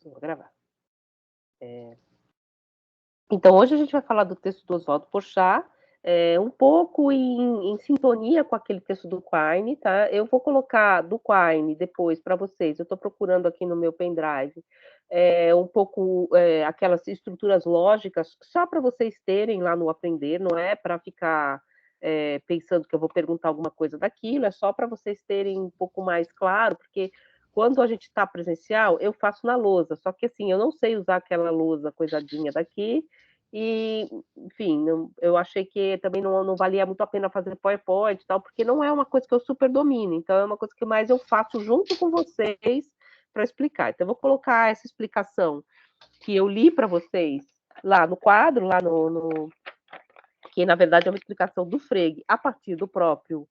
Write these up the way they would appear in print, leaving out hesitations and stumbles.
Vou gravar. Então, hoje a gente vai falar do texto do Oswaldo Porchat, um pouco em sintonia com aquele texto do Quine, tá? Eu vou colocar do Quine depois para vocês, eu estou procurando aqui no meu pendrive, um pouco aquelas estruturas lógicas, só para vocês terem lá no Aprender, não é para ficar pensando que eu vou perguntar alguma coisa daquilo, é só para vocês terem um pouco mais claro, porque quando a gente está presencial, eu faço na lousa, só que assim, eu não sei usar aquela lousa coisadinha daqui, e, enfim, eu achei que também não valia muito a pena fazer PowerPoint e tal, porque não é uma coisa que eu super domino, então é uma coisa que mais eu faço junto com vocês para explicar. Então, eu vou colocar essa explicação que eu li para vocês lá no quadro, que na verdade é uma explicação do Frege a partir do próprio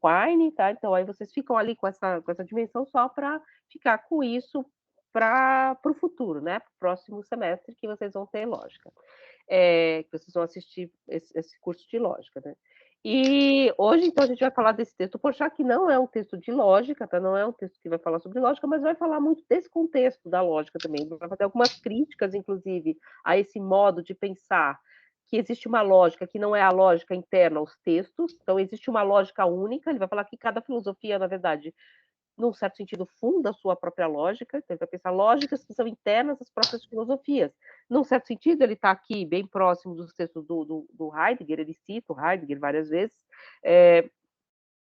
Quine, tá? Então aí vocês ficam ali com essa dimensão só para ficar com isso para o futuro, né? Para o próximo semestre que vocês vão ter lógica, que vocês vão assistir esse curso de lógica, né? E hoje, então, a gente vai falar desse texto Porchat, que não é um texto de lógica, tá? Não é um texto que vai falar sobre lógica, mas vai falar muito desse contexto da lógica também. Vai fazer algumas críticas, inclusive, a esse modo de pensar que existe uma lógica que não é a lógica interna aos textos, então existe uma lógica única, ele vai falar que cada filosofia, na verdade, num certo sentido, funda a sua própria lógica, então ele vai pensar lógicas que são internas às próprias filosofias. Num certo sentido, ele está aqui bem próximo dos textos do Heidegger, ele cita o Heidegger várias vezes,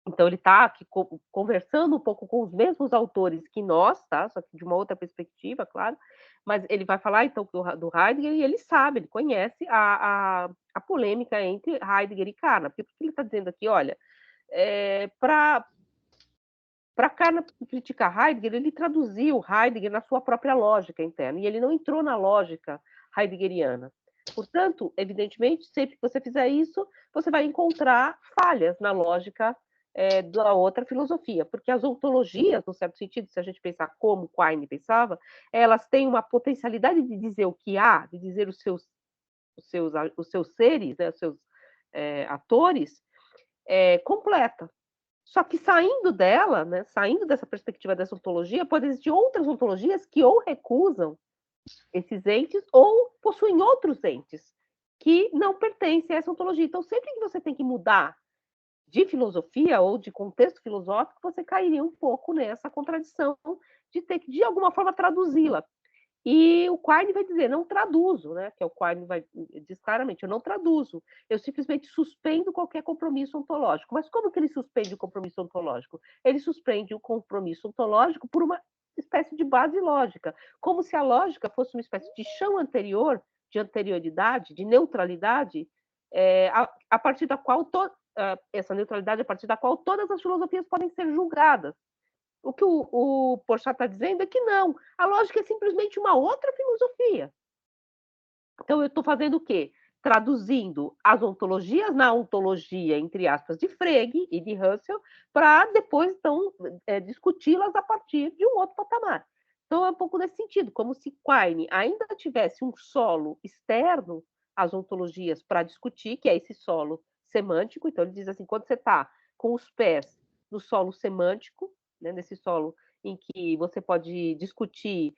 então ele está aqui conversando um pouco com os mesmos autores que nós, tá? Só que de uma outra perspectiva, claro, mas ele vai falar então do Heidegger e ele sabe, ele conhece a polêmica entre Heidegger e Carnap, porque ele está dizendo aqui, olha, para Carnap criticar Heidegger, ele traduziu Heidegger na sua própria lógica interna, e ele não entrou na lógica heideggeriana. Portanto, evidentemente, sempre que você fizer isso, você vai encontrar falhas na lógica da outra filosofia, porque as ontologias, no certo sentido, se a gente pensar como Quine pensava, elas têm uma potencialidade de dizer o que há, de dizer os seus seres, né, os seus atores, completa. Só que saindo dela, né, saindo dessa perspectiva dessa ontologia, pode existir outras ontologias que ou recusam esses entes ou possuem outros entes que não pertencem a essa ontologia. Então, sempre que você tem que mudar de filosofia ou de contexto filosófico, você cairia um pouco nessa contradição de ter que, de alguma forma, traduzi-la. E o Quine vai dizer, não traduzo, né? Que é o Quine diz claramente, eu não traduzo, eu simplesmente suspendo qualquer compromisso ontológico. Mas como que ele suspende o compromisso ontológico? Ele suspende o compromisso ontológico por uma espécie de base lógica, como se a lógica fosse uma espécie de chão anterior, de anterioridade, de neutralidade, a partir da qual essa neutralidade a partir da qual todas as filosofias podem ser julgadas. O que o Porchat está dizendo é que não, a lógica é simplesmente uma outra filosofia. Então, eu estou fazendo o quê? Traduzindo as ontologias na ontologia, entre aspas, de Frege e de Husserl, para depois, então, discuti-las a partir de um outro patamar. Então, é um pouco nesse sentido, como se Quine ainda tivesse um solo externo às ontologias para discutir, que é esse solo semântico. Então, ele diz assim, quando você está com os pés no solo semântico, né, nesse solo em que você pode discutir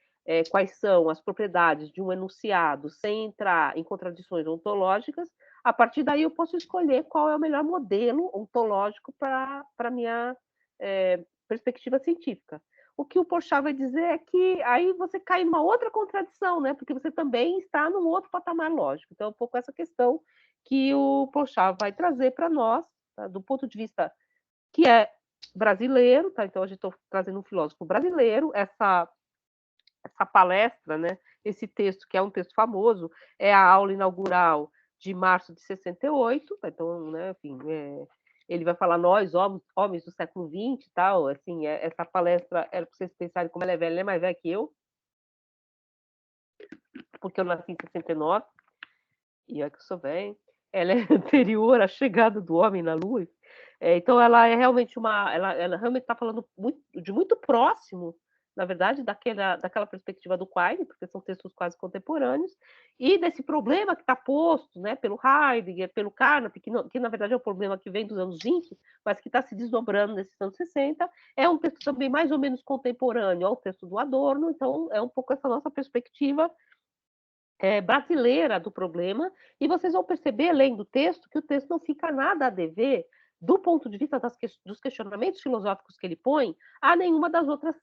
quais são as propriedades de um enunciado sem entrar em contradições ontológicas, a partir daí eu posso escolher qual é o melhor modelo ontológico para a minha perspectiva científica. O que o Porchat vai dizer é que aí você cai numa outra contradição, né? Porque você também está num outro patamar lógico. Então, é um pouco essa questão que o Porchat vai trazer para nós, tá? Do ponto de vista que é brasileiro, tá? Então, a gente está trazendo um filósofo brasileiro, essa palestra, né, esse texto, que é um texto famoso, é a aula inaugural de março de 68, então, né, enfim, ele vai falar nós, homens do século XX e tal, assim, essa palestra, era para vocês pensarem como ela é velha, ela é mais velha que eu, porque eu nasci em 69, e é que eu sou velha, ela é anterior à chegada do homem na Lua, então ela é realmente ela realmente está falando de muito próximo, na verdade, daquela perspectiva do Quine, porque são textos quase contemporâneos, e desse problema que está posto, né, pelo Heidegger, pelo Carnap, que na verdade é um problema que vem dos anos 20, mas que está se desdobrando nesses anos 60. É um texto também mais ou menos contemporâneo ao texto do Adorno, então é um pouco essa nossa perspectiva brasileira do problema, e vocês vão perceber, lendo o texto, que o texto não fica nada a dever, do ponto de vista dos questionamentos filosóficos que ele põe, a nenhuma das outras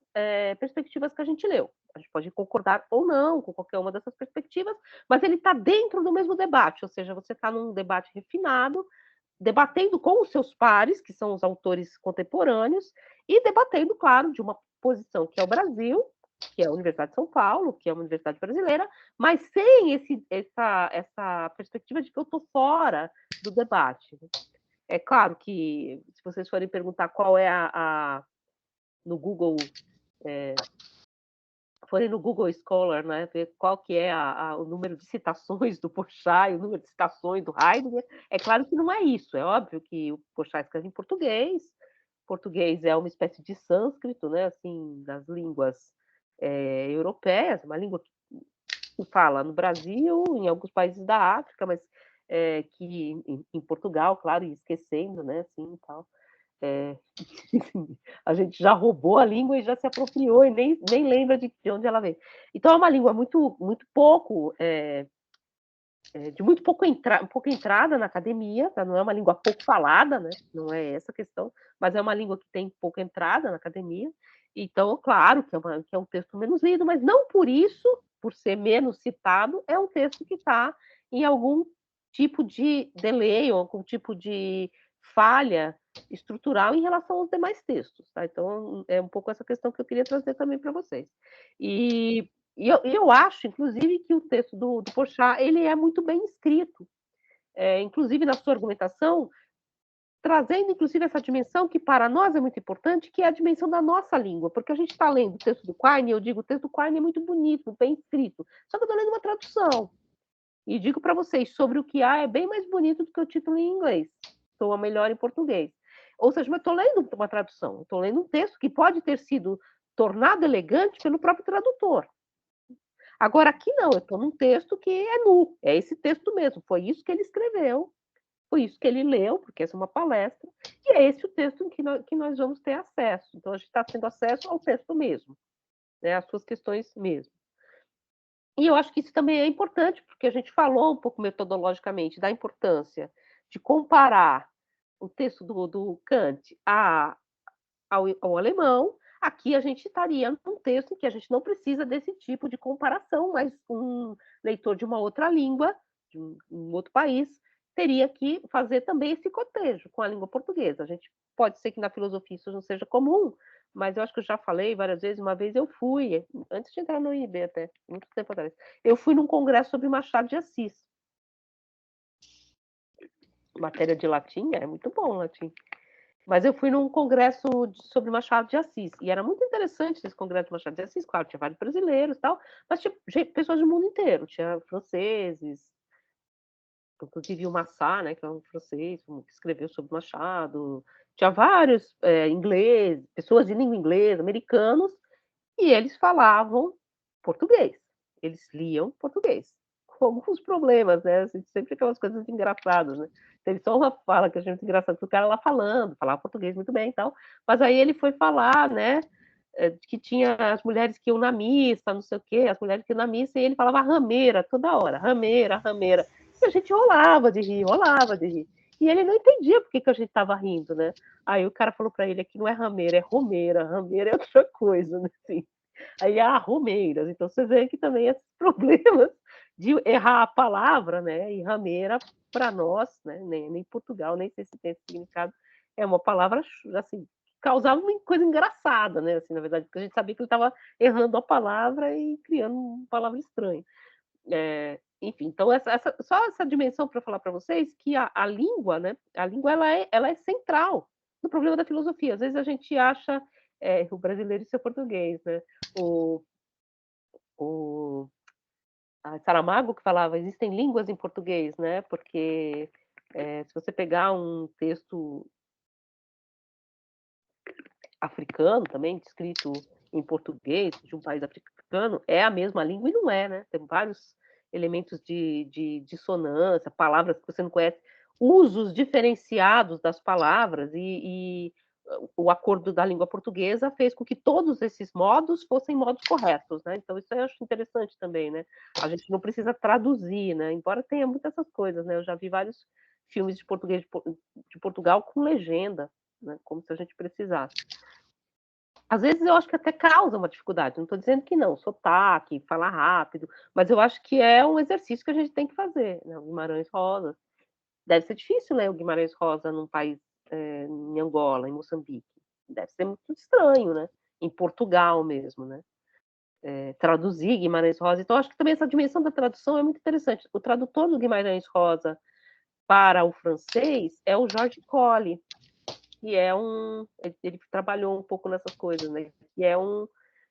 perspectivas que a gente leu. A gente pode concordar ou não com qualquer uma dessas perspectivas, mas ele está dentro do mesmo debate, ou seja, você está num debate refinado, debatendo com os seus pares, que são os autores contemporâneos, e debatendo, claro, de uma posição que é o Brasil, que é a Universidade de São Paulo, que é uma universidade brasileira, mas sem essa perspectiva de que eu estou fora do debate. É claro que, se vocês forem perguntar qual é no Google, forem no Google Scholar, né, ver qual que é o número de citações do Porchat e o número de citações do Heidegger, é claro que não é isso. É óbvio que o Porchat escreve em português. Português é uma espécie de sânscrito, né, assim, das línguas europeias, uma língua que fala no Brasil, em alguns países da África, mas que em Portugal, claro, e esquecendo, né, assim, e tal. A gente já roubou a língua e já se apropriou e nem lembra de onde ela vem. Então é uma língua muito pouco de muito pouca entrada na academia, tá? Não é uma língua pouco falada, né? Não é essa a questão, mas é uma língua que tem pouca entrada na academia. Então, claro que é um texto menos lido, mas não por isso, por ser menos citado, é um texto que está em algum tipo de delay ou algum tipo de falha estrutural em relação aos demais textos. Tá? Então, é um pouco essa questão que eu queria trazer também para vocês. E eu acho, inclusive, que o texto do Porchat ele é muito bem escrito, inclusive na sua argumentação, trazendo, inclusive, essa dimensão que para nós é muito importante, que é a dimensão da nossa língua, porque a gente está lendo o texto do Quine, eu digo, o texto do Quine é muito bonito, bem escrito, só que eu estou lendo uma tradução, e digo para vocês, sobre o que há é bem mais bonito do que o título em inglês, soa melhor em português. Ou seja, eu estou lendo uma tradução, estou lendo um texto que pode ter sido tornado elegante pelo próprio tradutor. Agora, aqui não, eu estou num texto que é nu, é esse texto mesmo, foi isso que ele escreveu, foi isso que ele leu, porque essa é uma palestra, e é esse o texto que nós vamos ter acesso. Então, a gente está tendo acesso ao texto mesmo, né, às suas questões mesmo. E eu acho que isso também é importante, porque a gente falou um pouco metodologicamente da importância de comparar o texto do Kant ao alemão. Aqui a gente estaria num texto em que a gente não precisa desse tipo de comparação, mas um leitor de uma outra língua, de um outro país, teria que fazer também esse cotejo com a língua portuguesa. A gente pode ser que na filosofia isso não seja comum, mas eu acho que eu já falei várias vezes. Uma vez eu fui, antes de entrar no IB até, muito tempo atrás, eu fui num congresso sobre Machado de Assis. Matéria de latim, é muito bom latim. Mas eu fui num congresso sobre Machado de Assis, e era muito interessante esse congresso de Machado de Assis, claro, tinha vários brasileiros e tal, mas tinha pessoas do mundo inteiro, tinha franceses, inclusive o Massat, né, que é um francês, que escreveu sobre Machado, tinha vários ingleses, pessoas de língua inglesa, americanos, e eles falavam português, eles liam português, com alguns problemas, né, assim, sempre aquelas coisas engraçadas, né. Teve só uma fala que eu achei muito engraçado, o cara lá falava português muito bem e tal, mas aí ele foi falar, né, que tinha as mulheres que iam na missa, não sei o quê, as mulheres que iam na missa, e ele falava rameira toda hora, rameira, rameira. E a gente rolava de rir, rolava de rir. E ele não entendia por que a gente estava rindo, né? Aí o cara falou para ele que não é rameira, é romeira, rameira é outra coisa, né? Assim. Aí, romeiras. Então você vê que também esses problemas de errar a palavra, né? E rameira, para nós, né? Nem Portugal, nem sei se tem esse significado, é uma palavra assim, causava uma coisa engraçada, né? Assim, na verdade, porque a gente sabia que ele estava errando a palavra e criando uma palavra estranha. Enfim, então só essa dimensão para falar para vocês que a língua, né? A língua ela é central no problema da filosofia. Às vezes a gente acha o brasileiro e seu português, né? O Saramago que falava existem línguas em português, né? Porque se você pegar um texto africano também, escrito em português de um país africano é a mesma língua e não é, né? Tem vários elementos de dissonância, palavras que você não conhece, usos diferenciados das palavras e o acordo da língua portuguesa fez com que todos esses modos fossem modos corretos, né? Então isso eu acho interessante também, né? A gente não precisa traduzir, né? Embora tenha muitas essas coisas, né? Eu já vi vários filmes de português de Portugal com legenda, né? Como se a gente precisasse. Às vezes eu acho que até causa uma dificuldade, não estou dizendo que não, sotaque, falar rápido, mas eu acho que é um exercício que a gente tem que fazer, né? O Guimarães Rosa. Deve ser difícil ler o Guimarães Rosa num país, em Angola, em Moçambique. Deve ser muito estranho, né? Em Portugal mesmo, né? Traduzir Guimarães Rosa. Então, acho que também essa dimensão da tradução é muito interessante. O tradutor do Guimarães Rosa para o francês é o Georges Colli, que é ele trabalhou um pouco nessas coisas, né? Que é um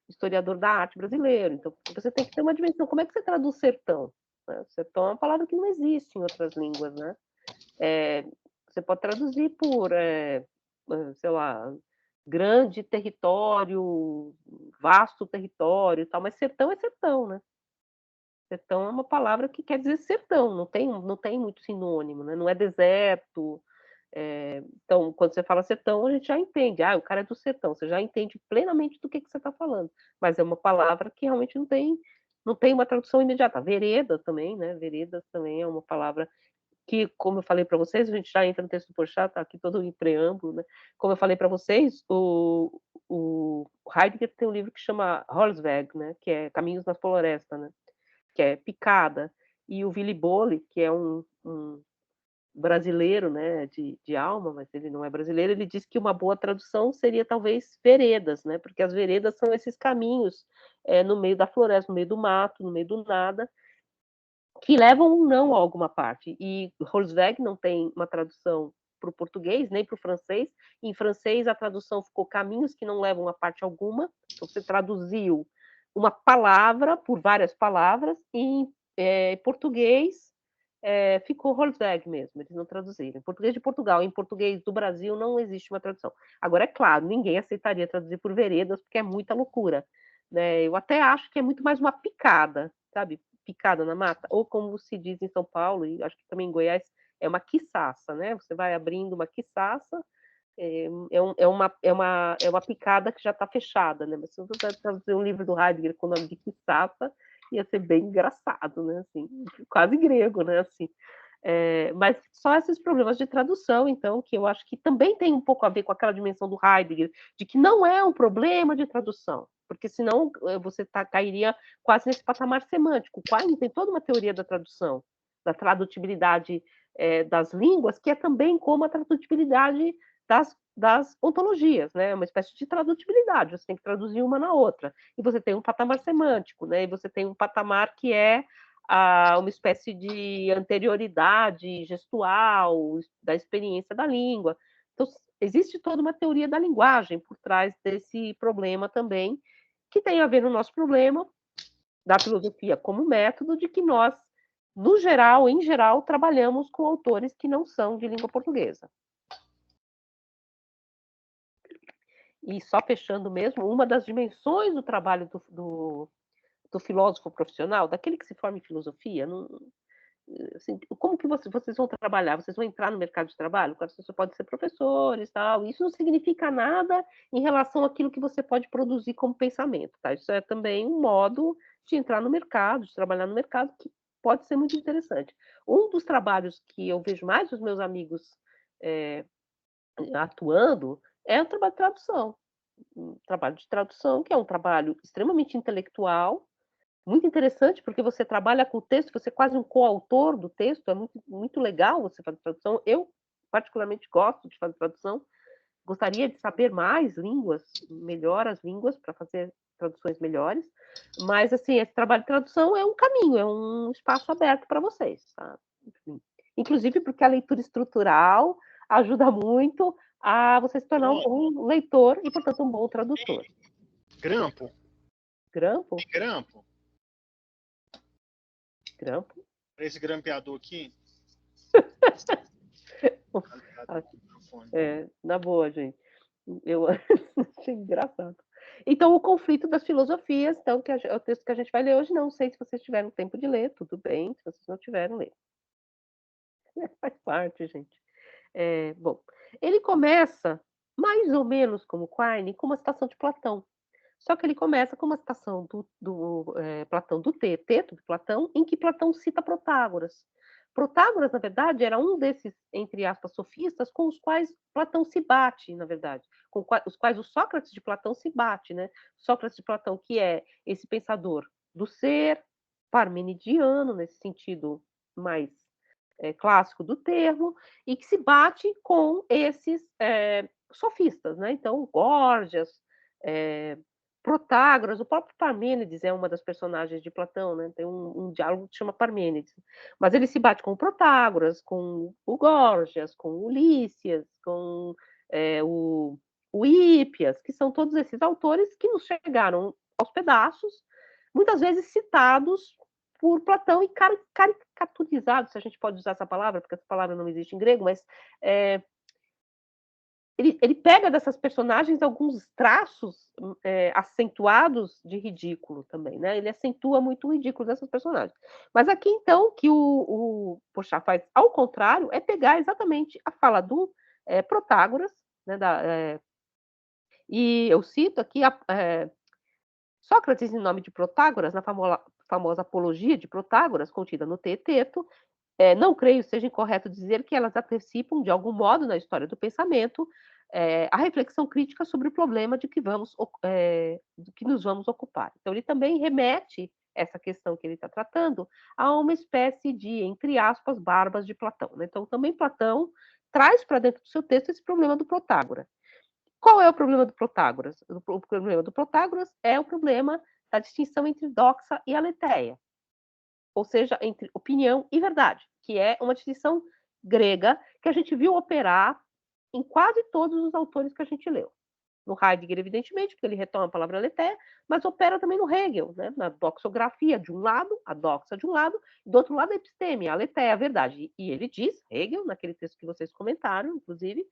historiador da arte brasileiro. Então, você tem que ter uma dimensão. Como é que você traduz sertão? Né? Sertão é uma palavra que não existe em outras línguas, né? Você pode traduzir por, sei lá, grande território, vasto território e tal, mas sertão é sertão, né? Sertão é uma palavra que quer dizer sertão, não tem muito sinônimo, né? Não é deserto. Então, quando você fala sertão, a gente já entende. O cara é do sertão, você já entende plenamente do que você está falando. Mas é uma palavra que realmente não tem uma tradução imediata. Vereda também, né? Veredas também é uma palavra que, como eu falei para vocês, a gente já entra no texto do Porchat, está aqui todo em preâmbulo, né? Como eu falei para vocês, o Heidegger tem um livro que chama Holzweg, né? Que é Caminhos na Floresta, né? Que é picada. E o Willy Bolle, que é um brasileiro, né, de alma, mas ele não é brasileiro, ele diz que uma boa tradução seria talvez veredas, né? Porque as veredas são esses caminhos no meio da floresta, no meio do mato, no meio do nada, que levam ou não a alguma parte. E Holzweg não tem uma tradução para o português, nem para o francês. Em francês, a tradução ficou caminhos que não levam a parte alguma. Então, você traduziu uma palavra por várias palavras. E em português, ficou Holzweg mesmo, eles não traduziram. Em português de Portugal, em português do Brasil, não existe uma tradução. Agora, é claro, ninguém aceitaria traduzir por veredas, porque é muita loucura. Né? Eu até acho que é muito mais uma picada, sabe? Picada na mata, ou como se diz em São Paulo, e acho que também em Goiás, é uma quiçaça, né? Você vai abrindo uma quiçaça, é uma picada que já está fechada, né? Mas se você traduzir um livro do Heidegger com o nome de quiçaça, ia ser bem engraçado, né? Assim, quase grego, né? Assim. Mas só esses problemas de tradução, então, que eu acho que também tem um pouco a ver com aquela dimensão do Heidegger, de que não é um problema de tradução, porque senão você cairia quase nesse patamar semântico. O Quine tem toda uma teoria da tradução, da tradutibilidade das línguas, que é também como a tradutibilidade das ontologias, né? Uma espécie de tradutibilidade, você tem que traduzir uma na outra. E você tem um patamar semântico, né? E você tem um patamar que é uma espécie de anterioridade gestual da experiência da língua. Então, existe toda uma teoria da linguagem por trás desse problema também, que tem a ver no nosso problema da filosofia como método de que nós, no geral, em geral, trabalhamos com autores que não são de língua portuguesa. E só fechando mesmo, uma das dimensões do trabalho do filósofo profissional, daquele que se forma em filosofia, assim, como que vocês vão trabalhar? Vocês vão entrar no mercado de trabalho? Você pode ser professores, tal. Isso não significa nada em relação àquilo que você pode produzir como pensamento, tá? Isso é também um modo de entrar no mercado, de trabalhar no mercado, que pode ser muito interessante. Um dos trabalhos que eu vejo mais os meus amigos atuando é o trabalho de tradução. Um trabalho de tradução, que é um trabalho extremamente intelectual, muito interessante, porque você trabalha com o texto, você é quase um coautor do texto, é muito, muito legal você fazer tradução. Eu, particularmente, gosto de fazer tradução, gostaria de saber mais línguas, melhor as línguas, para fazer traduções melhores, mas, assim, esse trabalho de tradução é um caminho, é um espaço aberto para vocês, tá? Inclusive porque a leitura estrutural ajuda muito a você se tornar um bom leitor e, portanto, um bom tradutor. Grampo? Grampo? Tem grampo? Grampo? Esse grampeador aqui? Na boa, gente. Eu achei engraçado. Então, o conflito das filosofias, então, é o texto que a gente vai ler hoje, não sei se vocês tiveram tempo de ler, tudo bem, se vocês não tiveram, lê. Faz parte, gente. Bom, ele começa mais ou menos como Quine, com uma citação de Platão. Só que ele começa com uma citação do Platão, do Teto de Platão, em que Platão cita Protágoras. Protágoras, na verdade, era um desses, entre aspas, sofistas com os quais Platão se bate, na verdade, com os quais o Sócrates de Platão se bate, né? Sócrates de Platão, que é esse pensador do ser, parmenidiano, nesse sentido mais clássico do termo, e que se bate com esses sofistas, né? Então, Górgias, Protágoras, o próprio Parmênides é uma das personagens de Platão, né? Tem um diálogo que chama Parmênides. Mas ele se bate com o Protágoras, com o Górgias, com o Lísias, com o Hípias, que são todos esses autores que nos chegaram aos pedaços, muitas vezes citados por Platão e caricaturizados, se a gente pode usar essa palavra, porque essa palavra não existe em grego, mas ele pega dessas personagens alguns traços acentuados de ridículo também, né? Ele acentua muito o ridículo dessas personagens. Mas aqui, então, que o Porchat faz ao contrário, é pegar exatamente a fala do Protágoras, né, e eu cito aqui Sócrates, em nome de Protágoras, na famosa Apologia de Protágoras, contida no Teeteto, não creio seja incorreto dizer que elas antecipam, de algum modo, na história do pensamento, a reflexão crítica sobre o problema de que nos vamos ocupar. Então, ele também remete essa questão que ele está tratando a uma espécie de, entre aspas, barbas de Platão, né? Então, também Platão traz para dentro do seu texto esse problema do Protágoras. Qual é o problema do Protágoras? O problema do Protágoras é o problema da distinção entre doxa e aletheia, ou seja, entre opinião e verdade, que é uma distinção grega que a gente viu operar em quase todos os autores que a gente leu. No Heidegger, evidentemente, porque ele retoma a palavra aletheia, mas opera também no Hegel, né? Na doxografia, de um lado, a doxa de um lado, e do outro lado a episteme, a aletheia, a verdade. E ele diz, Hegel, naquele texto que vocês comentaram, inclusive,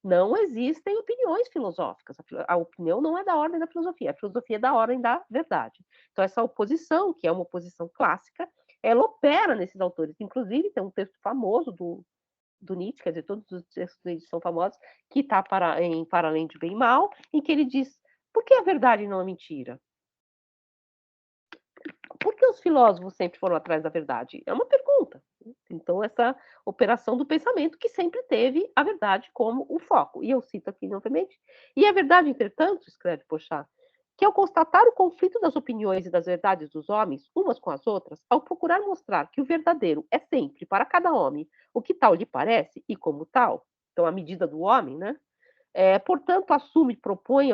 não existem opiniões filosóficas. A opinião não é da ordem da filosofia, a filosofia é da ordem da verdade. Então, essa oposição, que é uma oposição clássica, ela opera nesses autores. Inclusive, tem um texto famoso do Nietzsche, quer dizer, todos os textos dele são famosos, que está em Para Além de Bem e Mal, em que ele diz: por que a verdade não é mentira? Por que os filósofos sempre foram atrás da verdade? É uma pergunta. Então, essa operação do pensamento que sempre teve a verdade como o foco. E eu cito aqui novamente. E a verdade, entretanto, escreve Porchat, que ao constatar o conflito das opiniões e das verdades dos homens, umas com as outras, ao procurar mostrar que o verdadeiro é sempre, para cada homem, o que tal lhe parece, e como tal, então a medida do homem, né? Portanto, assume e propõe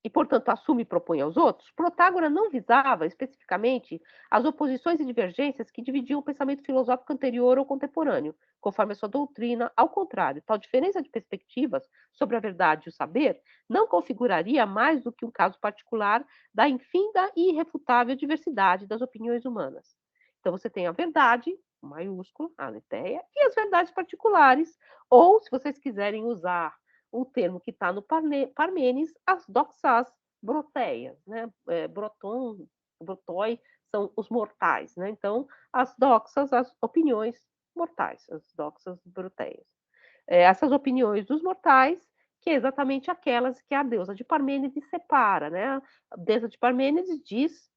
e, portanto, assume e propõe aos outros, Protágoras não visava especificamente as oposições e divergências que dividiam o pensamento filosófico anterior ou contemporâneo, conforme a sua doutrina. Ao contrário, tal diferença de perspectivas sobre a verdade e o saber não configuraria mais do que um caso particular da infinda e irrefutável diversidade das opiniões humanas. Então, você tem a verdade, maiúsculo, a aletheia, e as verdades particulares, ou, se vocês quiserem usar o termo que está no Parmênides, as doxas broteias, né? Brotoi são os mortais, né? Então, as doxas, as opiniões mortais, as doxas broteias. Essas opiniões dos mortais, que é exatamente aquelas que a deusa de Parmênides separa, né? A deusa de Parmênides diz: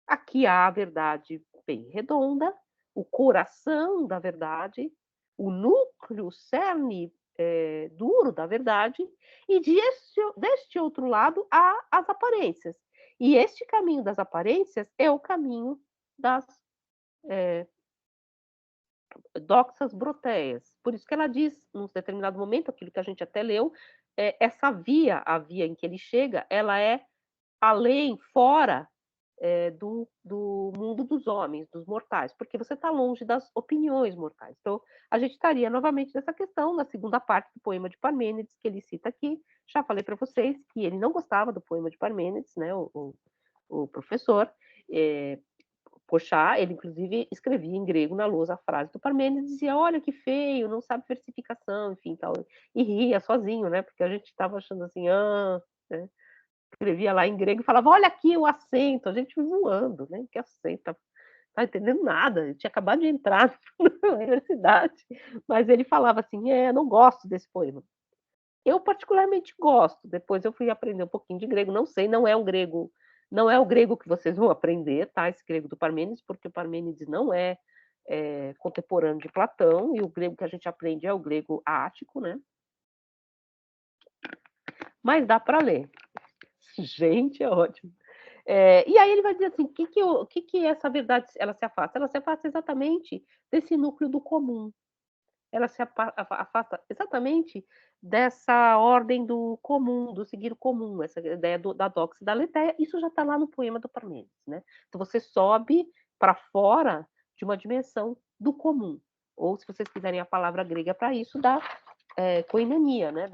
aqui há a verdade bem redonda, o coração da verdade, o núcleo, o cerne duro da verdade, e deste outro lado há as aparências. E este caminho das aparências é o caminho das doxas broteias. Por isso que ela diz, num determinado momento, aquilo que a gente até leu, essa via, a via em que ele chega, ela é além, fora do mundo dos homens, dos mortais, porque você está longe das opiniões mortais. Então, a gente estaria novamente nessa questão, na segunda parte do poema de Parmênides, que ele cita aqui. Já falei para vocês que ele não gostava do poema de Parmênides, né, o professor, Porchat, ele inclusive escrevia em grego na lousa a frase do Parmênides, dizia: "Olha que feio, não sabe versificação", enfim, tal, e ria sozinho, né, porque a gente estava achando assim: "Ah", né, escrevia lá em grego e falava: "Olha aqui o acento", a gente voando, né, que acento, tá entendendo nada, eu tinha acabado de entrar na universidade, mas ele falava assim: "É, não gosto desse poema". Eu particularmente gosto, depois eu fui aprender um pouquinho de grego, não sei, não é o grego que vocês vão aprender, tá, esse grego do Parmênides, porque o Parmênides não é, contemporâneo de Platão, e o grego que a gente aprende é o grego ático, né. Mas dá para ler. Gente, é ótimo. E aí ele vai dizer assim, o que essa verdade ela se afasta? Ela se afasta exatamente desse núcleo do comum. Ela se afasta exatamente dessa ordem do comum, do seguir o comum, essa ideia da doxa e da aletheia, isso já está lá no poema do Parmênides, né. Então você sobe para fora de uma dimensão do comum, ou se vocês quiserem a palavra grega para isso, da, koinonia, né,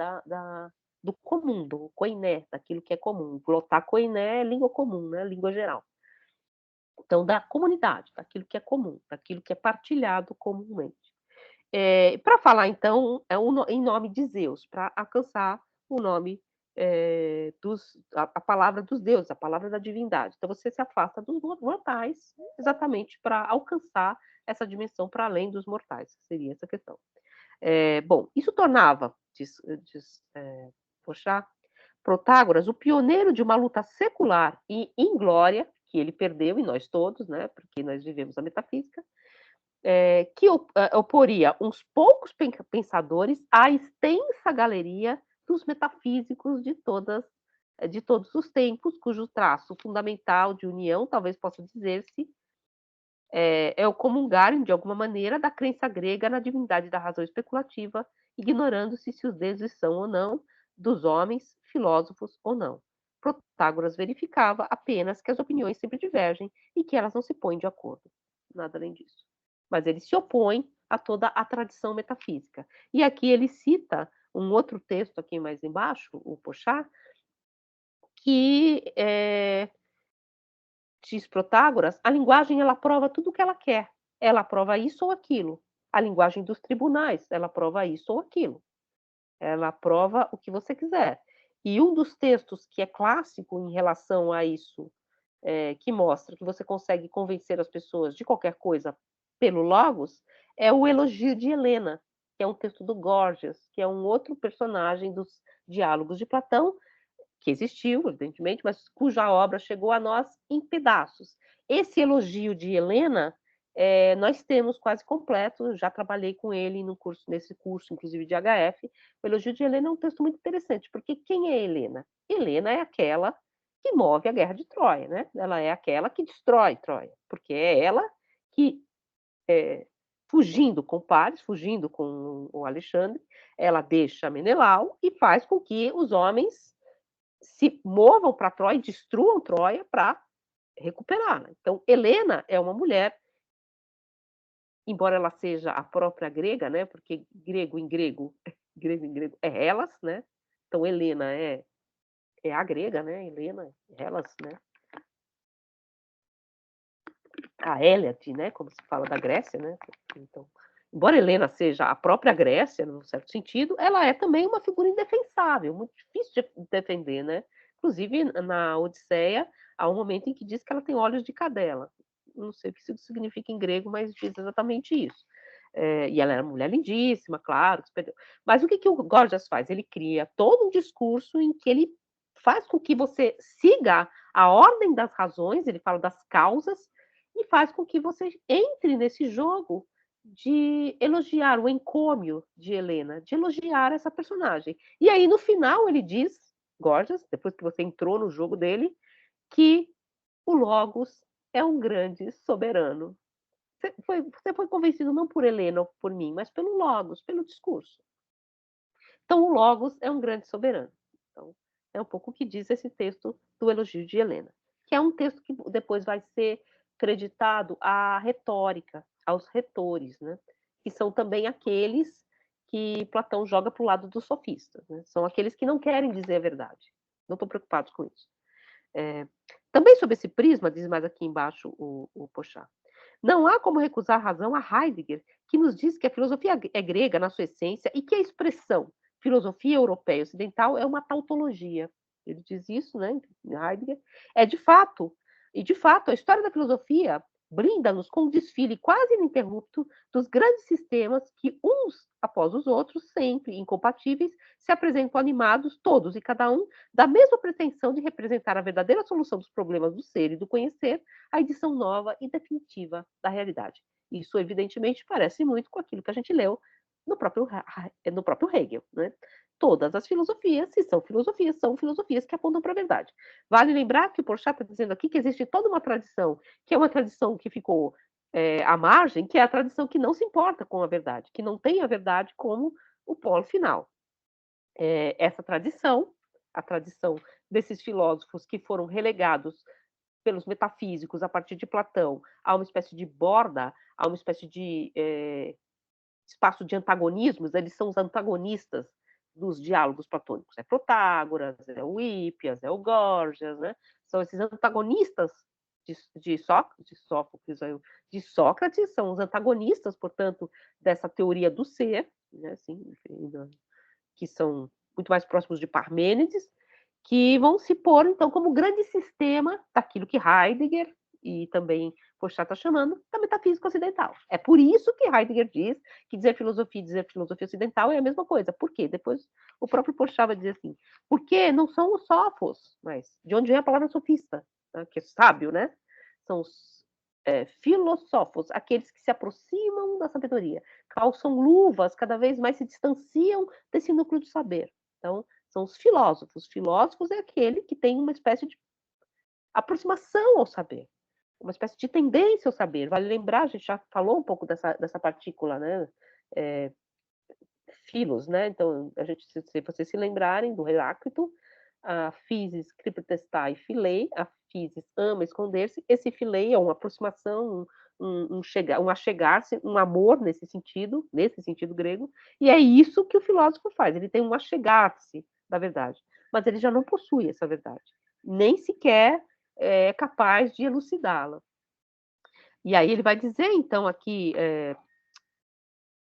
do comum, do koiné, daquilo que é comum. Glotar koiné é língua comum, né, língua geral. Então da comunidade, daquilo que é comum, daquilo que é partilhado comumente. Para falar então, em nome de Zeus, para alcançar o nome, a palavra dos deuses, a palavra da divindade. Então você se afasta dos mortais, exatamente para alcançar essa dimensão para além dos mortais, seria essa questão. Bom, isso tornava, diz Porchat, Protágoras o pioneiro de uma luta secular e inglória, que ele perdeu, e nós todos, né, porque nós vivemos a metafísica, que oporia uns poucos pensadores à extensa galeria dos metafísicos de todos os tempos, cujo traço fundamental de união, talvez possa dizer-se, é o comungarem, de alguma maneira, da crença grega na divindade da razão especulativa, ignorando-se se os deuses são ou não dos homens, filósofos ou não. Protágoras verificava apenas que as opiniões sempre divergem e que elas não se põem de acordo. Nada além disso. Mas ele se opõe a toda a tradição metafísica. E aqui ele cita um outro texto aqui mais embaixo, o Porchat, que diz Protágoras, a linguagem ela prova tudo o que ela quer. Ela prova isso ou aquilo. A linguagem dos tribunais, ela prova isso ou aquilo. Ela prova o que você quiser. E um dos textos que é clássico em relação a isso, que mostra que você consegue convencer as pessoas de qualquer coisa pelo Logos, é o Elogio de Helena, que é um texto do Gorgias, que é um outro personagem dos diálogos de Platão, que existiu, evidentemente, mas cuja obra chegou a nós em pedaços. Esse elogio de Helena, nós temos quase completo, já trabalhei com ele nesse curso, inclusive de HF. O elogio de Helena é um texto muito interessante, porque quem é Helena? Helena é aquela que move a guerra de Troia, né? Ela é aquela que destrói Troia, porque é ela que, fugindo com Paris, fugindo com o Alexandre, ela deixa Menelau e faz com que os homens se movam para Troia e destruam Troia para recuperá-la. Então, Helena é uma mulher, embora ela seja a própria grega, né? Porque grego em grego, grego em grego é Hellas, né? Então, Helena é a grega, né? Helena, Hellas, né? A Héliade, né? Como se fala da Grécia, né? Então, embora Helena seja a própria Grécia, num certo sentido, ela é também uma figura indefensável, muito difícil de defender, né? Inclusive, na Odisseia, há um momento em que diz que ela tem olhos de cadela. Não sei o que isso significa em grego, mas diz exatamente isso. E ela era uma mulher lindíssima, claro. Mas o que o Gorgias faz? Ele cria todo um discurso em que ele faz com que você siga a ordem das razões, ele fala das causas, e faz com que você entre nesse jogo de elogiar o encômio de Helena, de elogiar essa personagem. E aí, no final, ele diz, Gorgias, depois que você entrou no jogo dele, que o Logos é um grande soberano. Você foi convencido não por Helena ou por mim, mas pelo Logos, pelo discurso. Então, o Logos é um grande soberano. Então, é um pouco o que diz esse texto do Elogio de Helena, que é um texto que depois vai ser creditado à retórica, aos retores, né? Que são também aqueles que Platão joga para o lado dos sofistas, né? São aqueles que não querem dizer a verdade, não estão preocupados com isso. Também sob esse prisma, diz mais aqui embaixo o Porchat, não há como recusar razão a Heidegger, que nos diz que a filosofia é grega na sua essência e que a expressão filosofia europeia ocidental é uma tautologia. Ele diz isso, né, Heidegger. De fato, a história da filosofia brinda-nos com um desfile quase ininterrupto dos grandes sistemas que, uns após os outros, sempre incompatíveis, se apresentam animados, todos e cada um, da mesma pretensão de representar a verdadeira solução dos problemas do ser e do conhecer, a edição nova e definitiva da realidade. Isso, evidentemente, parece muito com aquilo que a gente leu no próprio Hegel, né? Todas as filosofias, se são filosofias que apontam para a verdade. Vale lembrar que o Porchat está dizendo aqui que existe toda uma tradição, que é uma tradição que ficou à margem, que é a tradição que não se importa com a verdade, que não tem a verdade como o polo final. Essa tradição, a tradição desses filósofos que foram relegados pelos metafísicos a partir de Platão a uma espécie de borda, a uma espécie de espaço de antagonismos, eles são os antagonistas dos diálogos platônicos. É Protágoras, é o Hípias, é o Górgias, né? São esses antagonistas de Sócrates, são os antagonistas, portanto, dessa teoria do ser, né? Assim, que são muito mais próximos de Parmênides, que vão se pôr, então, como grande sistema daquilo que Heidegger e também Porchat está chamando da metafísica ocidental. É por isso que Heidegger diz que dizer filosofia ocidental é a mesma coisa. Por quê? Depois o próprio Porchat vai dizer assim, porque não são os sófos, mas de onde vem a palavra sofista, né? Que é sábio, né? São os filosófos, aqueles que se aproximam da sabedoria, calçam luvas, cada vez mais se distanciam desse núcleo de saber. Então, são os filósofos. Filósofos é aquele que tem uma espécie de aproximação ao saber, uma espécie de tendência ao saber. Vale lembrar, a gente já falou um pouco dessa partícula, né? Filos, né? Então, se vocês se lembrarem do Heráclito, a physis criptestai filei, a physis ama esconder-se, esse filei é uma aproximação, um achegar-se, um amor nesse sentido grego, e é isso que o filósofo faz, ele tem um achegar-se da verdade, mas ele já não possui essa verdade, nem sequer é capaz de elucidá-la. E aí ele vai dizer, então, aqui,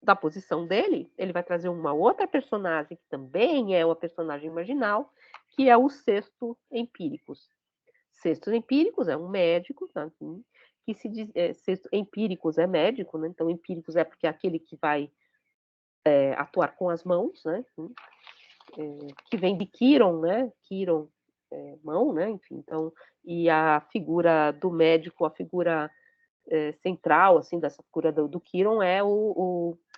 da posição dele, ele vai trazer uma outra personagem, que também é uma personagem marginal, que é o Sexto Empíricos. Sexto Empíricos é um médico, tá? Que se diz, Sexto Empíricos é médico, né? Então, empíricos é porque é aquele que vai atuar com as mãos, né? Que vem de Quiron, né? Quiron, mão, né? Enfim, então, e a figura do médico, a figura central, assim, dessa figura do Quiron é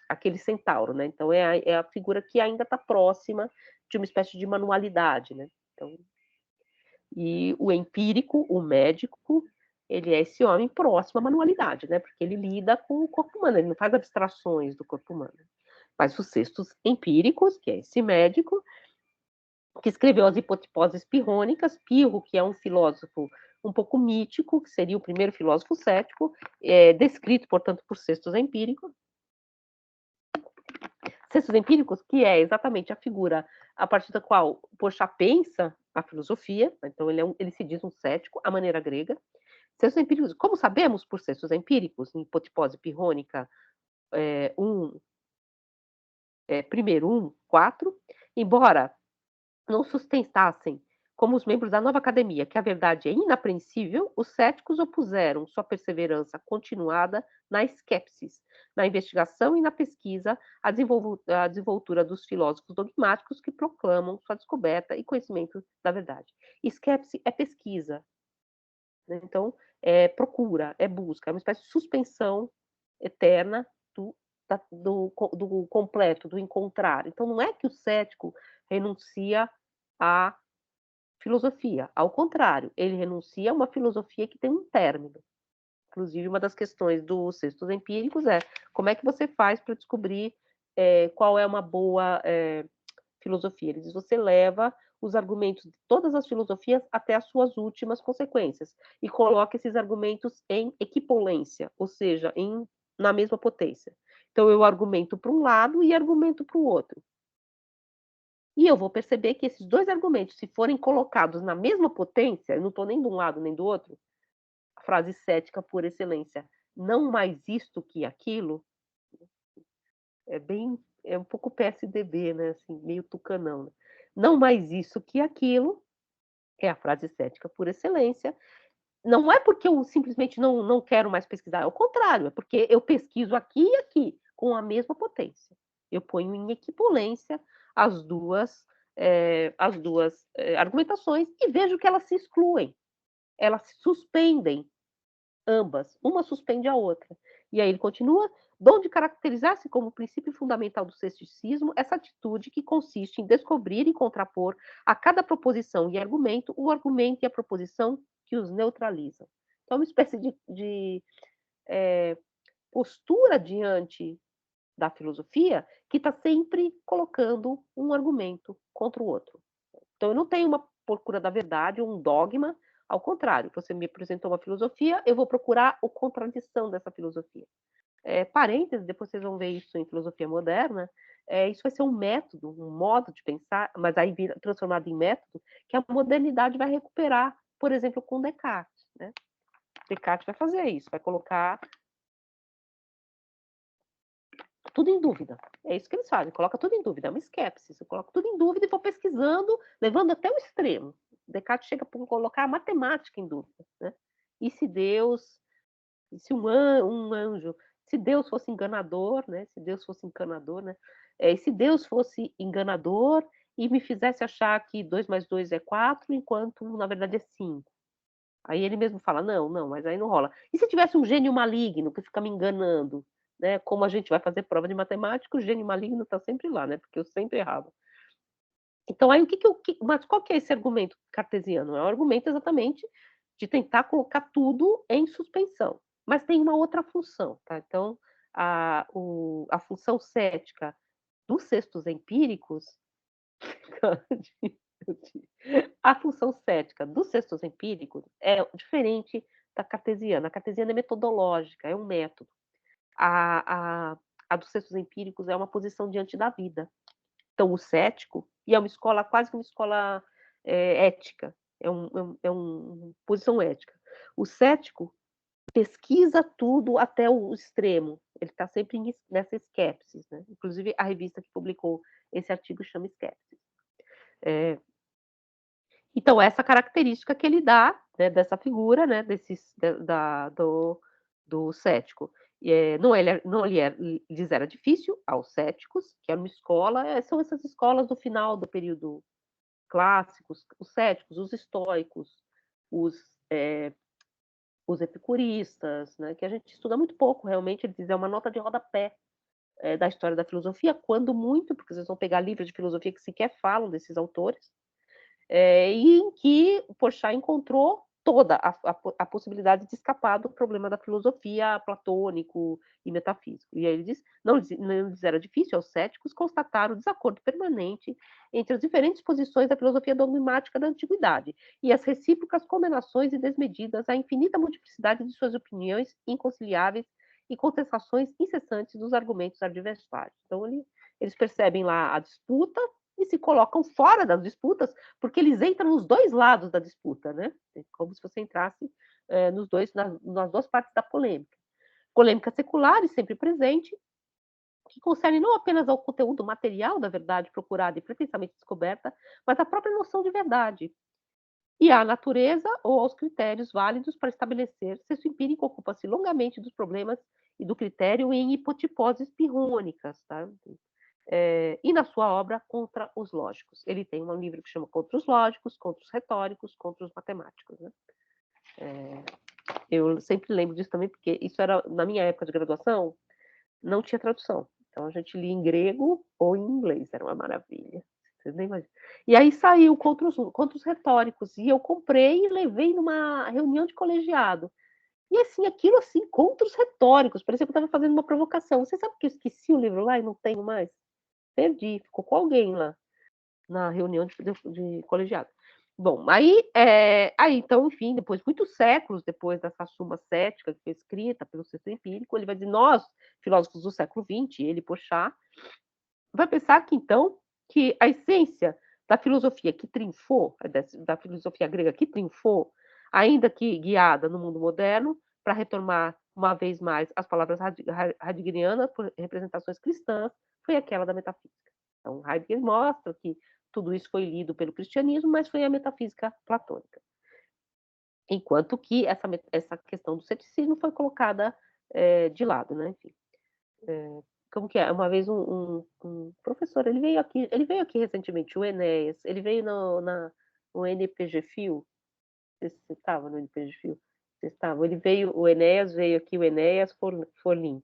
aquele centauro, né? Então, é a figura que ainda está próxima de uma espécie de manualidade, né? Então, e o empírico, o médico, ele é esse homem próximo à manualidade, né? Porque ele lida com o corpo humano, ele não faz abstrações do corpo humano. Mas os Sextos Empíricos, que é esse médico, que escreveu as hipotiposes pirrônicas, Pirro, que é um filósofo um pouco mítico, que seria o primeiro filósofo cético, descrito, portanto, por Sextos Empíricos. Sextos Empíricos, que é exatamente a figura a partir da qual Porchat pensa a filosofia, então ele se diz um cético, à maneira grega. Sextos Empíricos, como sabemos por Sextos Empíricos, em hipotipose pirrônica 4, embora não sustentassem, como os membros da nova academia, que a verdade é inapreensível, os céticos opuseram sua perseverança continuada na skepsis, na investigação e na pesquisa, a desenvoltura dos filósofos dogmáticos que proclamam sua descoberta e conhecimento da verdade. Skepsis é pesquisa, né? Então, é procura, é busca, é uma espécie de suspensão eterna do completo, do encontrar. Então, não é que o cético renuncia à filosofia, ao contrário, ele renuncia a uma filosofia que tem um término. Inclusive, uma das questões dos Sextos Empíricos é como é que você faz para descobrir qual é uma boa filosofia. Ele diz, você leva os argumentos de todas as filosofias até as suas últimas consequências e coloca esses argumentos em equipolência, ou seja, na mesma potência. Então, eu argumento para um lado e argumento para o outro. E eu vou perceber que esses dois argumentos, se forem colocados na mesma potência, eu não estou nem de um lado nem do outro, a frase cética por excelência, não mais isto que aquilo, é um pouco PSDB, né, assim, meio tucanão, né. Não mais isso que aquilo, é a frase cética por excelência. Não é porque eu simplesmente não quero mais pesquisar, ao contrário, é porque eu pesquiso aqui e aqui, com a mesma potência. Eu ponho em equivalência as duas argumentações e vejo que elas se excluem, elas se suspendem ambas, uma suspende a outra. E aí ele continua, donde caracterizar-se como princípio fundamental do ceticismo essa atitude que consiste em descobrir e contrapor a cada proposição e argumento o argumento e a proposição que os neutralizam. Então, é uma espécie de postura diante da filosofia que está sempre colocando um argumento contra o outro. Então, eu não tenho uma procura da verdade ou um dogma, ao contrário, você me apresentou uma filosofia, eu vou procurar a contradição dessa filosofia. Parênteses, depois vocês vão ver isso em filosofia moderna, isso vai ser um método, um modo de pensar, mas aí transformado em método, que a modernidade vai recuperar, por exemplo, com Descartes. Né? Descartes vai fazer isso, vai colocar tudo em dúvida. É isso que eles fazem, coloca tudo em dúvida, é uma esquepse. Eu coloco tudo em dúvida e vou pesquisando, levando até o extremo. Descartes chega a colocar a matemática em dúvida. Né? E se Deus, se um anjo, se Deus fosse enganador, né? Se Deus fosse encanador, né? E se Deus fosse enganador e me fizesse achar que 2 mais 2 é 4, enquanto na verdade é 5. Aí ele mesmo fala: não, mas aí não rola. E se tivesse um gênio maligno que fica me enganando? Né? Como a gente vai fazer prova de matemática, o gênio maligno está sempre lá, né? Porque eu sempre errava. Então, aí mas qual que é esse argumento cartesiano? É um argumento exatamente de tentar colocar tudo em suspensão. Mas tem uma outra função, tá? Então, a função cética dos cestos empíricos, a função cética dos cestos empíricos é diferente da cartesiana. A cartesiana é metodológica, é um método. A dos cestos empíricos é uma posição diante da vida. Então, o cético, e é uma escola, quase que uma escola ética, uma posição ética. O cético pesquisa tudo até o extremo, ele está sempre nessa esquepsis. Né? Inclusive, a revista que publicou esse artigo chama Esquepsis. Então, essa característica que ele dá, né, dessa figura, né, do cético. Lhes era difícil aos céticos, que era uma escola, são essas escolas do final do período clássico, os céticos, os estoicos, os, os epicuristas, né, que a gente estuda muito pouco, realmente, eles é uma nota de rodapé da história da filosofia, quando muito, porque vocês vão pegar livros de filosofia que sequer falam desses autores, e em que Porchat encontrou toda a possibilidade de escapar do problema da filosofia platônico e metafísico. E aí ele diz, não lhes era difícil aos céticos constatar o desacordo permanente entre as diferentes posições da filosofia dogmática da antiguidade e as recíprocas condenações e desmedidas à infinita multiplicidade de suas opiniões inconciliáveis e contestações incessantes dos argumentos adversários. Então, eles percebem lá a disputa e se colocam fora das disputas, porque eles entram nos dois lados da disputa, né? É como se você entrasse nas duas partes da polêmica. Polêmica secular e sempre presente, que concerne não apenas ao conteúdo material da verdade procurada e pretensamente descoberta, mas à própria noção de verdade, e à natureza ou aos critérios válidos para estabelecer se o empírico ocupa-se longamente dos problemas e do critério em hipotiposes pirrônicas, tá? E na sua obra Contra os Lógicos. Ele tem um livro que chama Contra os Lógicos, Contra os Retóricos, Contra os Matemáticos. Né? Eu sempre lembro disso também, porque isso era, na minha época de graduação, não tinha tradução. Então a gente lia em grego ou em inglês, era uma maravilha. Vocês nem imaginam. E aí saiu contra os Retóricos, e eu comprei e levei numa reunião de colegiado. E assim, aquilo assim, contra os retóricos, parecia que eu estava fazendo uma provocação. Você sabe que eu esqueci o livro lá e não tenho mais? Perdi, ficou com alguém lá na reunião de colegiado. Bom, aí então, enfim, depois, muitos séculos depois dessa Suma Cética, que foi escrita pelo Sexto Empírico, ele vai dizer, nós, filósofos do século XX, ele, Porchat, vai pensar que, então, que a essência da filosofia que triunfou, da filosofia grega que triunfou, ainda que guiada no mundo moderno, para retomar uma vez mais as palavras heideggerianas por representações cristãs, foi aquela da metafísica. Então, Heidegger mostra que tudo isso foi lido pelo cristianismo, mas foi a metafísica platônica. Enquanto que essa questão do ceticismo foi colocada de lado, né? Enfim, como que é? Uma vez um professor, ele veio aqui recentemente, o Enéas, ele veio no NPG Fio, você estava no NPG Fio? Você estava? O Enéas veio aqui, o Enéas Forlin,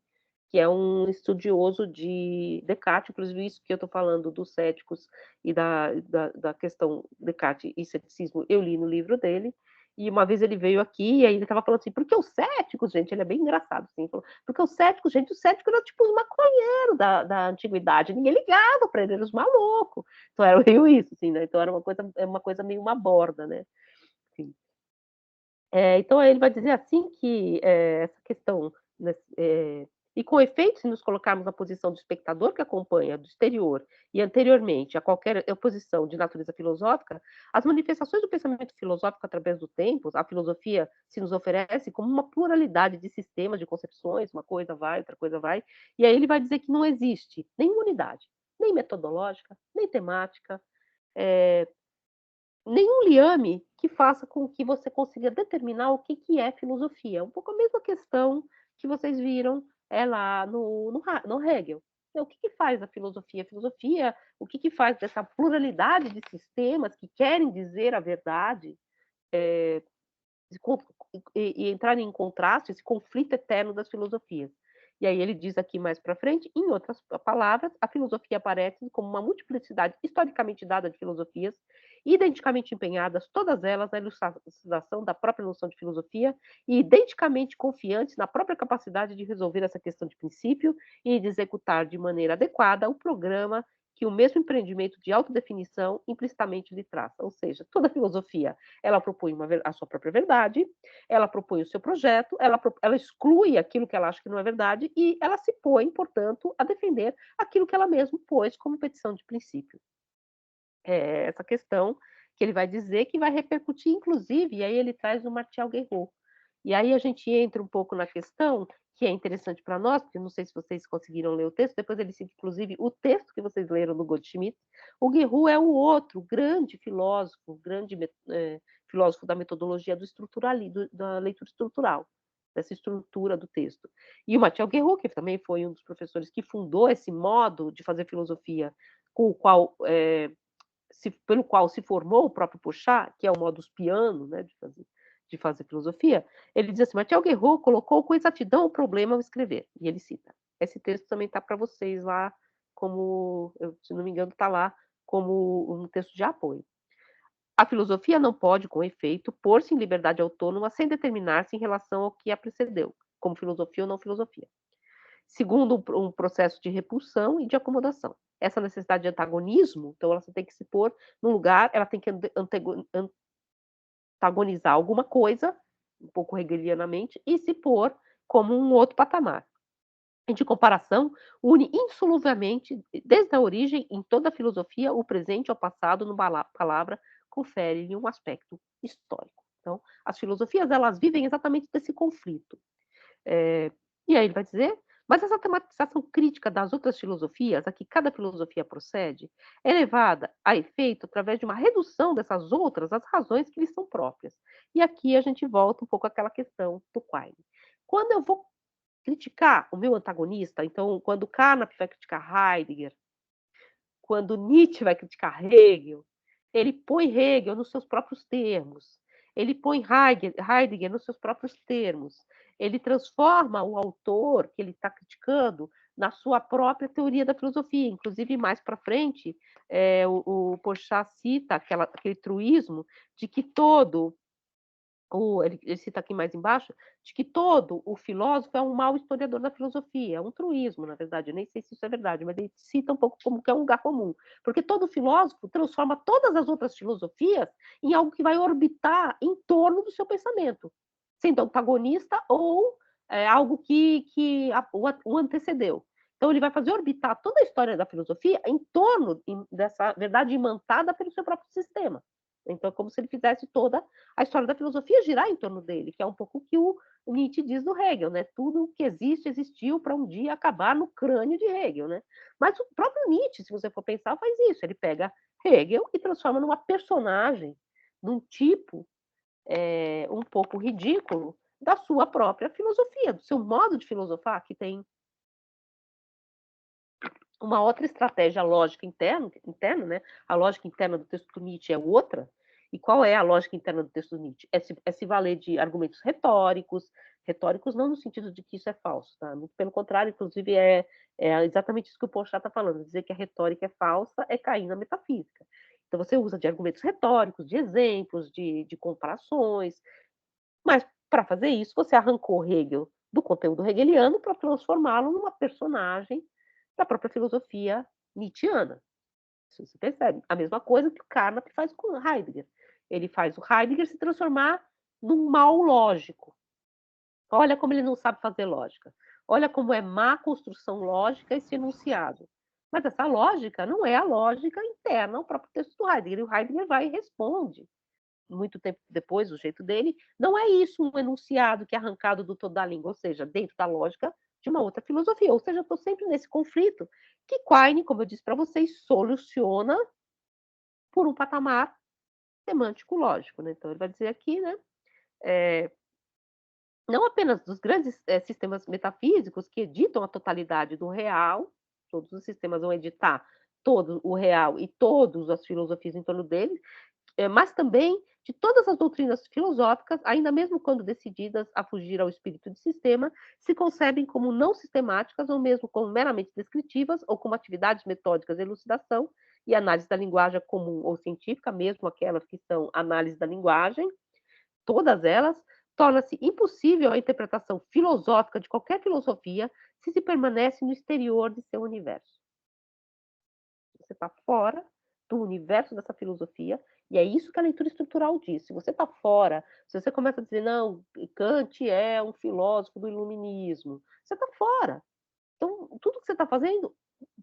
que é um estudioso de Descartes, inclusive isso que eu estou falando dos céticos e da questão Descartes e ceticismo, eu li no livro dele, e uma vez ele veio aqui e aí ele estava falando assim, porque os céticos, gente, ele é bem engraçado, assim, falou, porque os céticos, gente, os céticos eram tipo os maconheiros da antiguidade, ninguém ligava para eles, eram os malucos, então era meio isso, assim, né, então era uma coisa meio uma borda, né, enfim. Então ele vai dizer assim que essa questão, né, e com efeito, se nos colocarmos na posição do espectador que acompanha do exterior e anteriormente a qualquer oposição de natureza filosófica, as manifestações do pensamento filosófico através do tempo, a filosofia se nos oferece como uma pluralidade de sistemas, de concepções, uma coisa vai, outra coisa vai, e aí ele vai dizer que não existe nenhuma unidade, nem metodológica, nem temática, nenhum liame que faça com que você consiga determinar o que é filosofia. Um pouco a mesma questão que vocês viram lá no Hegel. O que faz a filosofia? A filosofia, o que faz dessa pluralidade de sistemas que querem dizer a verdade e entrar em contraste, esse conflito eterno das filosofias. E aí ele diz aqui mais para frente, em outras palavras, a filosofia aparece como uma multiplicidade historicamente dada de filosofias, identicamente empenhadas, todas elas na elucidação da própria noção de filosofia e identicamente confiantes na própria capacidade de resolver essa questão de princípio e de executar de maneira adequada o programa que o mesmo empreendimento de autodefinição implicitamente lhe traça. Ou seja, toda filosofia, ela propõe a sua própria verdade, ela propõe o seu projeto, ela exclui aquilo que ela acha que não é verdade e ela se põe, portanto, a defender aquilo que ela mesma pôs como petição de princípio. Essa questão que ele vai dizer que vai repercutir, inclusive, e aí ele traz o Martial Guerreau. E aí a gente entra um pouco na questão que é interessante para nós, porque não sei se vocês conseguiram ler o texto, depois ele cita, inclusive, o texto que vocês leram do Goldschmidt. O Guerreau é o outro grande filósofo, filósofo da metodologia da leitura estrutural, dessa estrutura do texto. E o Martial Guerreau, que também foi um dos professores que fundou esse modo de fazer filosofia, com o qual pelo qual se formou o próprio Porchat, que é o modus piano, né, de fazer filosofia, ele diz assim, Martial Guerreau colocou com exatidão o problema ao escrever, e ele cita. Esse texto também está para vocês lá, como, se não me engano, está lá como um texto de apoio. A filosofia não pode, com efeito, pôr-se em liberdade autônoma sem determinar-se em relação ao que a precedeu, como filosofia ou não filosofia, segundo um processo de repulsão e de acomodação. Essa necessidade de antagonismo, então ela tem que se pôr num lugar, ela tem que antagonizar alguma coisa, um pouco hegelianamente, e se pôr como um outro patamar. E de comparação, une insoluvelmente, desde a origem, em toda a filosofia, o presente ao passado, numa palavra, confere-lhe um aspecto histórico. Então, as filosofias, elas vivem exatamente desse conflito. E aí ele vai dizer, mas essa tematização crítica das outras filosofias, a que cada filosofia procede, é levada a efeito através de uma redução dessas outras às razões que lhes são próprias. E aqui a gente volta um pouco àquela questão do Quine. Quando eu vou criticar o meu antagonista, então, quando Carnap vai criticar Heidegger, quando Nietzsche vai criticar Hegel, ele põe Hegel nos seus próprios termos, ele põe Heidegger nos seus próprios termos, ele transforma o autor que ele está criticando na sua própria teoria da filosofia. Inclusive, mais para frente, o Porchat cita aquele truísmo de que todo ele cita aqui mais embaixo, de que todo o filósofo é um mau historiador da filosofia, é um truísmo, na verdade, eu nem sei se isso é verdade, mas ele cita um pouco como que é um lugar comum, porque todo filósofo transforma todas as outras filosofias em algo que vai orbitar em torno do seu pensamento, sendo antagonista ou algo que o antecedeu. Então ele vai fazer orbitar toda a história da filosofia em torno dessa verdade imantada pelo seu próprio sistema. Então é como se ele fizesse toda a história da filosofia girar em torno dele, que é um pouco o que o Nietzsche diz do Hegel, né? Tudo que existe, existiu para um dia acabar no crânio de Hegel, né? Mas o próprio Nietzsche, se você for pensar, faz isso. Ele pega Hegel e transforma numa personagem, num tipo um pouco ridículo da sua própria filosofia, do seu modo de filosofar, que tem uma outra estratégia lógica interna, né? A lógica interna do texto do Nietzsche é outra. E qual é a lógica interna do texto do Nietzsche? É se valer de argumentos retóricos não no sentido de que isso é falso, tá? Muito pelo contrário, inclusive é exatamente isso que o Porchat está falando, dizer que a retórica é falsa é cair na metafísica. Então você usa de argumentos retóricos, de exemplos, de comparações, mas para fazer isso você arrancou Hegel do conteúdo hegeliano para transformá-lo numa personagem da própria filosofia nietzschiana. Isso você percebe. A mesma coisa que o Carnap faz com Heidegger. Ele faz o Heidegger se transformar num mal lógico. Olha como ele não sabe fazer lógica. Olha como é má construção lógica esse enunciado. Mas essa lógica não é a lógica interna ao próprio texto do Heidegger. E o Heidegger vai e responde, muito tempo depois, do jeito dele, não é isso um enunciado que é arrancado do todo da língua, ou seja, dentro da lógica de uma outra filosofia. Ou seja, eu estou sempre nesse conflito que Quine, como eu disse para vocês, soluciona por um patamar semântico lógico. Né? Então, ele vai dizer aqui, né, não apenas dos grandes sistemas metafísicos que editam a totalidade do real, todos os sistemas vão editar todo o real e todas as filosofias em torno dele, mas também de todas as doutrinas filosóficas, ainda mesmo quando decididas a fugir ao espírito de sistema, se concebem como não sistemáticas ou mesmo como meramente descritivas ou como atividades metódicas de elucidação e análise da linguagem comum ou científica, mesmo aquelas que são análise da linguagem, todas elas, torna-se impossível a interpretação filosófica de qualquer filosofia se permanece no exterior de seu universo. Você está fora do universo dessa filosofia, e é isso que a leitura estrutural diz. Se você está fora, se você começa a dizer, não, Kant é um filósofo do iluminismo, você está fora. Então, tudo que você está fazendo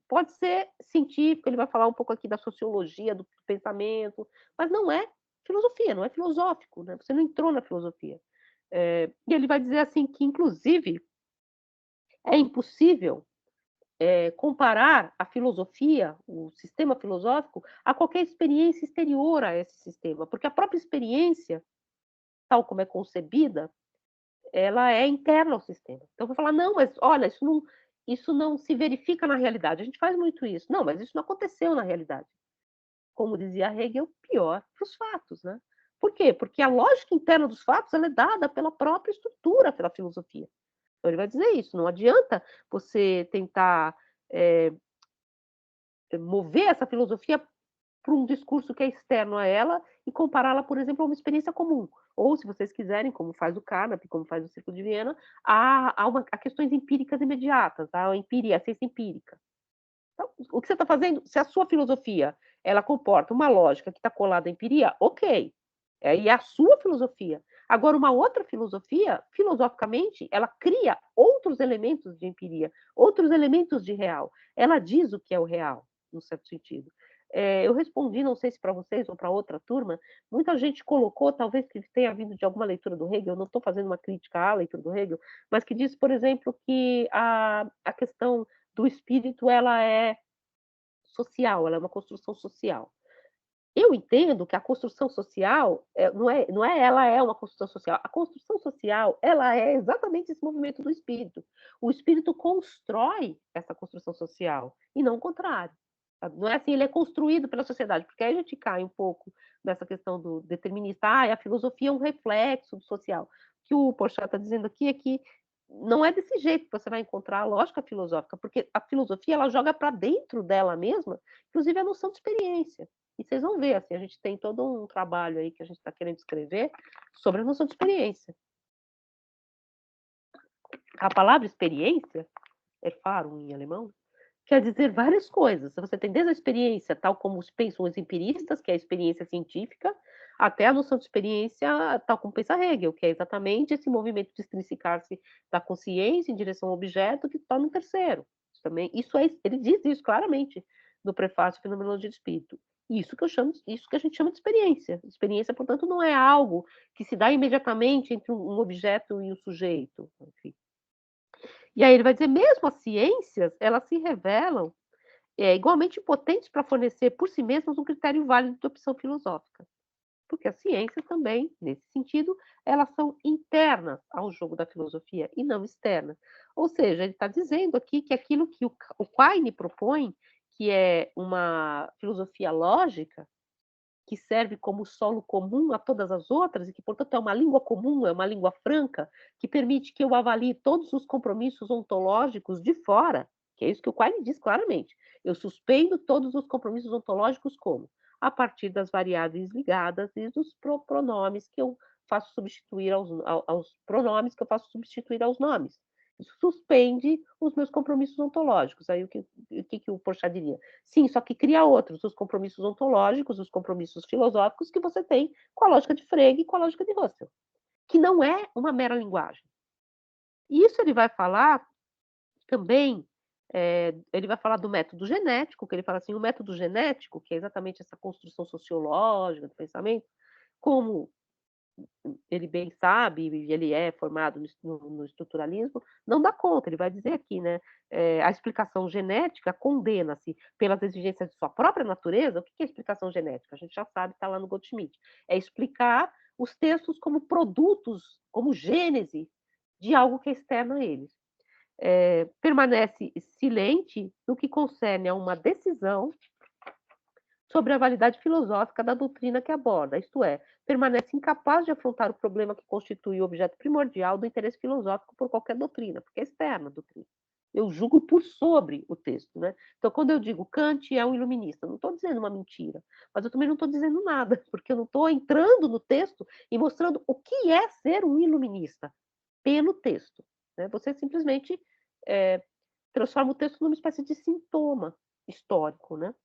pode ser científico, ele vai falar um pouco aqui da sociologia, do pensamento, mas não é filosofia, não é filosófico, né? Você não entrou na filosofia. E ele vai dizer assim que, inclusive, é impossível comparar a filosofia, o sistema filosófico, a qualquer experiência exterior a esse sistema, porque a própria experiência, tal como é concebida, ela é interna ao sistema. Então, eu vou falar, não, mas olha, isso não se verifica na realidade. A gente faz muito isso. Não, mas isso não aconteceu na realidade. Como dizia Hegel, pior para os fatos, né? Por quê? Porque a lógica interna dos fatos ela é dada pela própria estrutura, pela filosofia. Então, ele vai dizer isso. Não adianta você tentar mover essa filosofia para um discurso que é externo a ela e compará-la, por exemplo, a uma experiência comum. Ou, se vocês quiserem, como faz o Carnap, como faz o Círculo de Viena, a questões empíricas imediatas, a empiria, a ciência empírica. Então, o que você está fazendo, se a sua filosofia ela comporta uma lógica que está colada à empiria, ok. E a sua filosofia. Agora, uma outra filosofia, filosoficamente, ela cria outros elementos de empiria, outros elementos de real. Ela diz o que é o real, num certo sentido. Eu respondi, não sei se para vocês ou para outra turma, muita gente colocou, talvez que tenha vindo de alguma leitura do Hegel, eu não estou fazendo uma crítica à leitura do Hegel, mas que diz, por exemplo, que a questão do espírito ela é social, ela é uma construção social. Eu entendo que a construção social não é ela é uma construção social. A construção social ela é exatamente esse movimento do espírito. O espírito constrói essa construção social e não o contrário. Não é assim, ele é construído pela sociedade, porque aí a gente cai um pouco nessa questão do determinista. A filosofia é um reflexo do social. O que o Porchat está dizendo aqui é que não é desse jeito que você vai encontrar a lógica filosófica, porque a filosofia ela joga para dentro dela mesma, inclusive a noção de experiência. E vocês vão ver, assim, a gente tem todo um trabalho aí que a gente está querendo escrever sobre a noção de experiência. A palavra experiência, Erfahrung em alemão, quer dizer várias coisas. Você tem desde a experiência, tal como pensam os empiristas, que é a experiência científica, até a noção de experiência, tal como pensa Hegel, que é exatamente esse movimento de extrinsicar-se da consciência em direção ao objeto que torna um terceiro. também. Ele diz isso claramente no prefácio Fenomenologia do Espírito. Isso que a gente chama de experiência. Experiência, portanto, não é algo que se dá imediatamente entre um objeto e o sujeito. Enfim. E aí ele vai dizer, mesmo as ciências, elas se revelam igualmente potentes para fornecer por si mesmas um critério válido de opção filosófica. Porque as ciências também, nesse sentido, elas são internas ao jogo da filosofia e não externas. Ou seja, ele está dizendo aqui que aquilo que o Quine propõe, que é uma filosofia lógica, que serve como solo comum a todas as outras e que, portanto, é uma língua comum, é uma língua franca, que permite que eu avalie todos os compromissos ontológicos de fora, que é isso que o Quine diz claramente. Eu suspendo todos os compromissos ontológicos como? A partir das variáveis ligadas e dos pronomes que eu faço substituir aos pronomes que eu faço substituir aos nomes. Isso suspende os meus compromissos ontológicos. Aí o que o Porchat diria? Sim, só que cria outros, os compromissos ontológicos, os compromissos filosóficos que você tem com a lógica de Frege e com a lógica de Russell, que não é uma mera linguagem. E isso ele vai falar também, ele vai falar do método genético, que ele fala assim, o método genético, que é exatamente essa construção sociológica do pensamento, como ele bem sabe, e ele é formado no estruturalismo, não dá conta. Ele vai dizer aqui, né? A explicação genética condena-se pelas exigências de sua própria natureza. O que é explicação genética? A gente já sabe, está lá no Goldschmidt. É explicar os textos como produtos, como gênese de algo que é externo a eles. Permanece silente no que concerne a uma decisão sobre a validade filosófica da doutrina que aborda, isto é, permanece incapaz de afrontar o problema que constitui o objeto primordial do interesse filosófico por qualquer doutrina, porque é externa a doutrina. Eu julgo por sobre o texto, né? Então, quando eu digo Kant é um iluminista, não estou dizendo uma mentira, mas eu também não estou dizendo nada, porque eu não estou entrando no texto e mostrando o que é ser um iluminista pelo texto. Né? Você simplesmente transforma o texto numa espécie de sintoma histórico, né?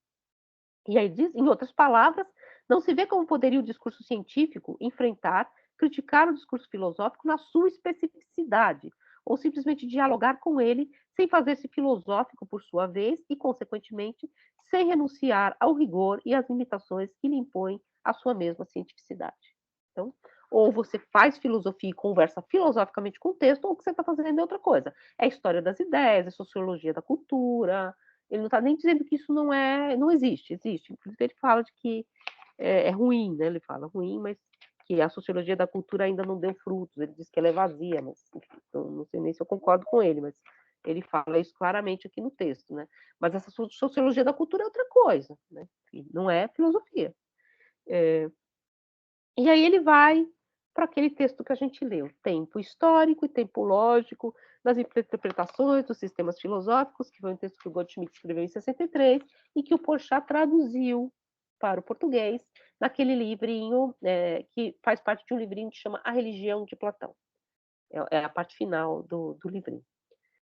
E aí diz, em outras palavras, não se vê como poderia o discurso científico enfrentar, criticar o discurso filosófico na sua especificidade, ou simplesmente dialogar com ele sem fazer-se filosófico por sua vez e, consequentemente, sem renunciar ao rigor e às limitações que lhe impõem a sua mesma cientificidade. Então, ou você faz filosofia e conversa filosoficamente com o texto, ou o que você está fazendo é outra coisa. É história das ideias, é sociologia da cultura. Ele não está nem dizendo que isso não existe, existe. Inclusive, ele fala de que é ruim, né? Ele fala ruim, mas que a sociologia da cultura ainda não deu frutos. Ele diz que ela é vazia, mas enfim, não sei nem se eu concordo com ele, mas ele fala isso claramente aqui no texto, né? Mas essa sociologia da cultura é outra coisa, né? Enfim, não é filosofia. E aí ele vai para aquele texto que a gente leu, tempo histórico e tempo lógico, das interpretações dos sistemas filosóficos, que foi um texto que o Goldschmidt escreveu em 63 e que o Porchat traduziu para o português naquele livrinho que faz parte de um livrinho que chama A Religião de Platão. É a parte final do livrinho.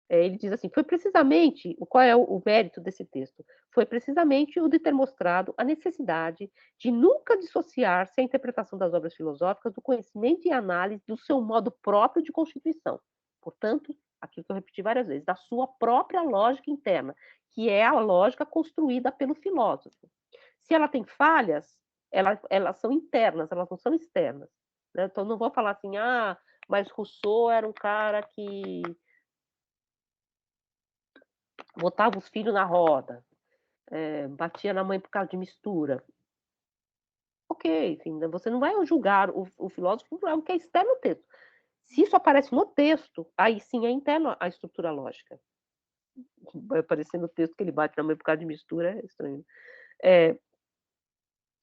Ele diz assim, foi precisamente, qual é o mérito desse texto? Foi precisamente o de ter mostrado a necessidade de nunca dissociar-se a interpretação das obras filosóficas do conhecimento e análise do seu modo próprio de constituição. Portanto, aquilo que eu repeti várias vezes, da sua própria lógica interna, que é a lógica construída pelo filósofo. Se ela tem falhas, elas são internas, elas não são externas. Né? Então, não vou falar assim, mas Rousseau era um cara que botava os filhos na roda, batia na mãe por causa de mistura. Ok, enfim, você não vai julgar o filósofo por algo que é externo ao texto. Se isso aparece no texto, aí sim é interno à estrutura lógica. Vai aparecer no texto que ele bate na mãe por causa de mistura, é estranho.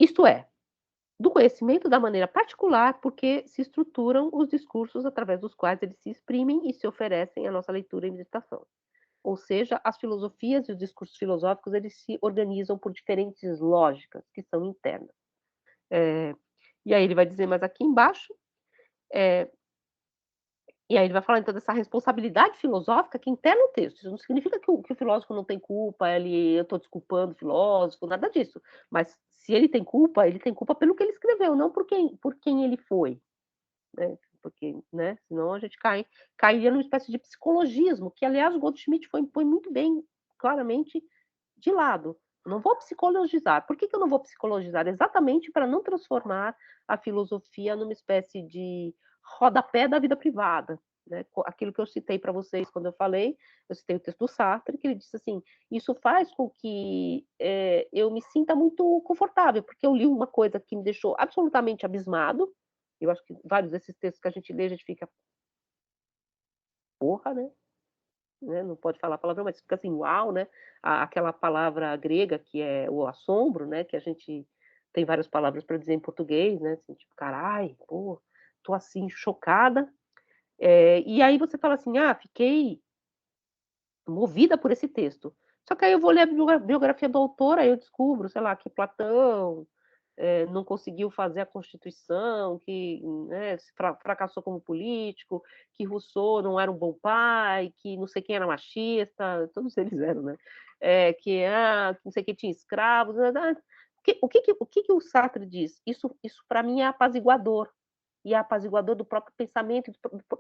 Isto é, do conhecimento da maneira particular, porque se estruturam os discursos através dos quais eles se exprimem e se oferecem à nossa leitura e meditação. Ou seja, as filosofias e os discursos filosóficos eles se organizam por diferentes lógicas que são internas. E aí ele vai dizer mais aqui embaixo, e aí ele vai falar então dessa responsabilidade filosófica que interna o texto. Isso não significa que o filósofo não tem culpa, eu estou desculpando o filósofo, nada disso. Mas se ele tem culpa pelo que ele escreveu, não por quem ele foi. Né? porque, né, senão a gente cairia numa espécie de psicologismo, que aliás o Goldschmidt põe muito bem, claramente, de lado. Eu não vou psicologizar. Por que que eu não vou psicologizar? Exatamente para não transformar a filosofia numa espécie de rodapé da vida privada, né, aquilo que eu citei para vocês quando eu citei o texto do Sartre, que ele disse assim: "Isso faz com que, eu me sinta muito confortável, porque eu li uma coisa que me deixou absolutamente abismado", eu acho que vários desses textos que a gente lê, a gente fica: "Porra", né, não pode falar palavrão, mas fica assim: "Uau", né, aquela palavra grega que é o assombro, né, que a gente tem várias palavras para dizer em português, né, assim, tipo: "Carai, pô, tô assim chocada". E aí você fala assim: "Ah, fiquei movida por esse texto". Só que aí eu vou ler a biografia do autor, aí eu descubro, sei lá, que Platão, não conseguiu fazer a Constituição, que, né, fracassou como político, que Rousseau não era um bom pai, que não sei quem era machista, todos eles eram, né. Que não sei quem tinha escravos, o que que o Sartre diz? Isso para mim é apaziguador. E é apaziguador do próprio pensamento,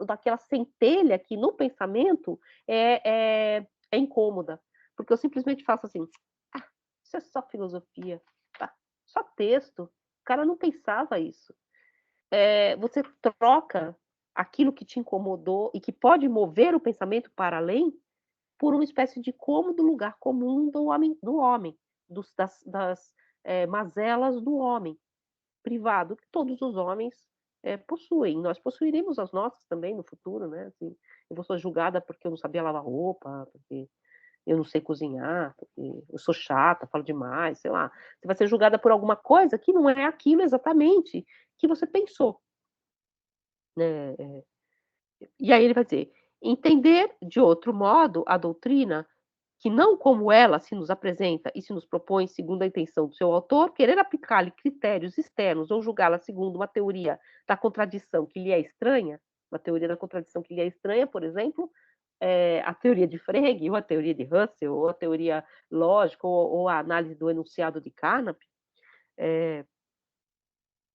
daquela centelha que no pensamento é incômoda, porque eu simplesmente faço assim: "Ah, isso é só filosofia, tá, só texto". O cara não pensava isso. Você troca aquilo que te incomodou e que pode mover o pensamento para além, por uma espécie de cômodo lugar comum do homem, mazelas do homem privado que todos os homens, possuem. Nós possuiremos as nossas também no futuro, né, assim, eu vou ser julgada porque eu não sabia lavar roupa, porque eu não sei cozinhar, porque eu sou chata, falo demais, sei lá. Você vai ser julgada por alguma coisa que não é aquilo exatamente que você pensou, né, e aí ele vai dizer: "Entender de outro modo a doutrina que não como ela se nos apresenta e se nos propõe segundo a intenção do seu autor, querer aplicar-lhe critérios externos ou julgá-la segundo uma teoria da contradição que lhe é estranha, uma teoria da contradição que lhe é estranha, por exemplo, a teoria de Frege, ou a teoria de Russell, ou a teoria lógica, ou a análise do enunciado de Carnap, eh,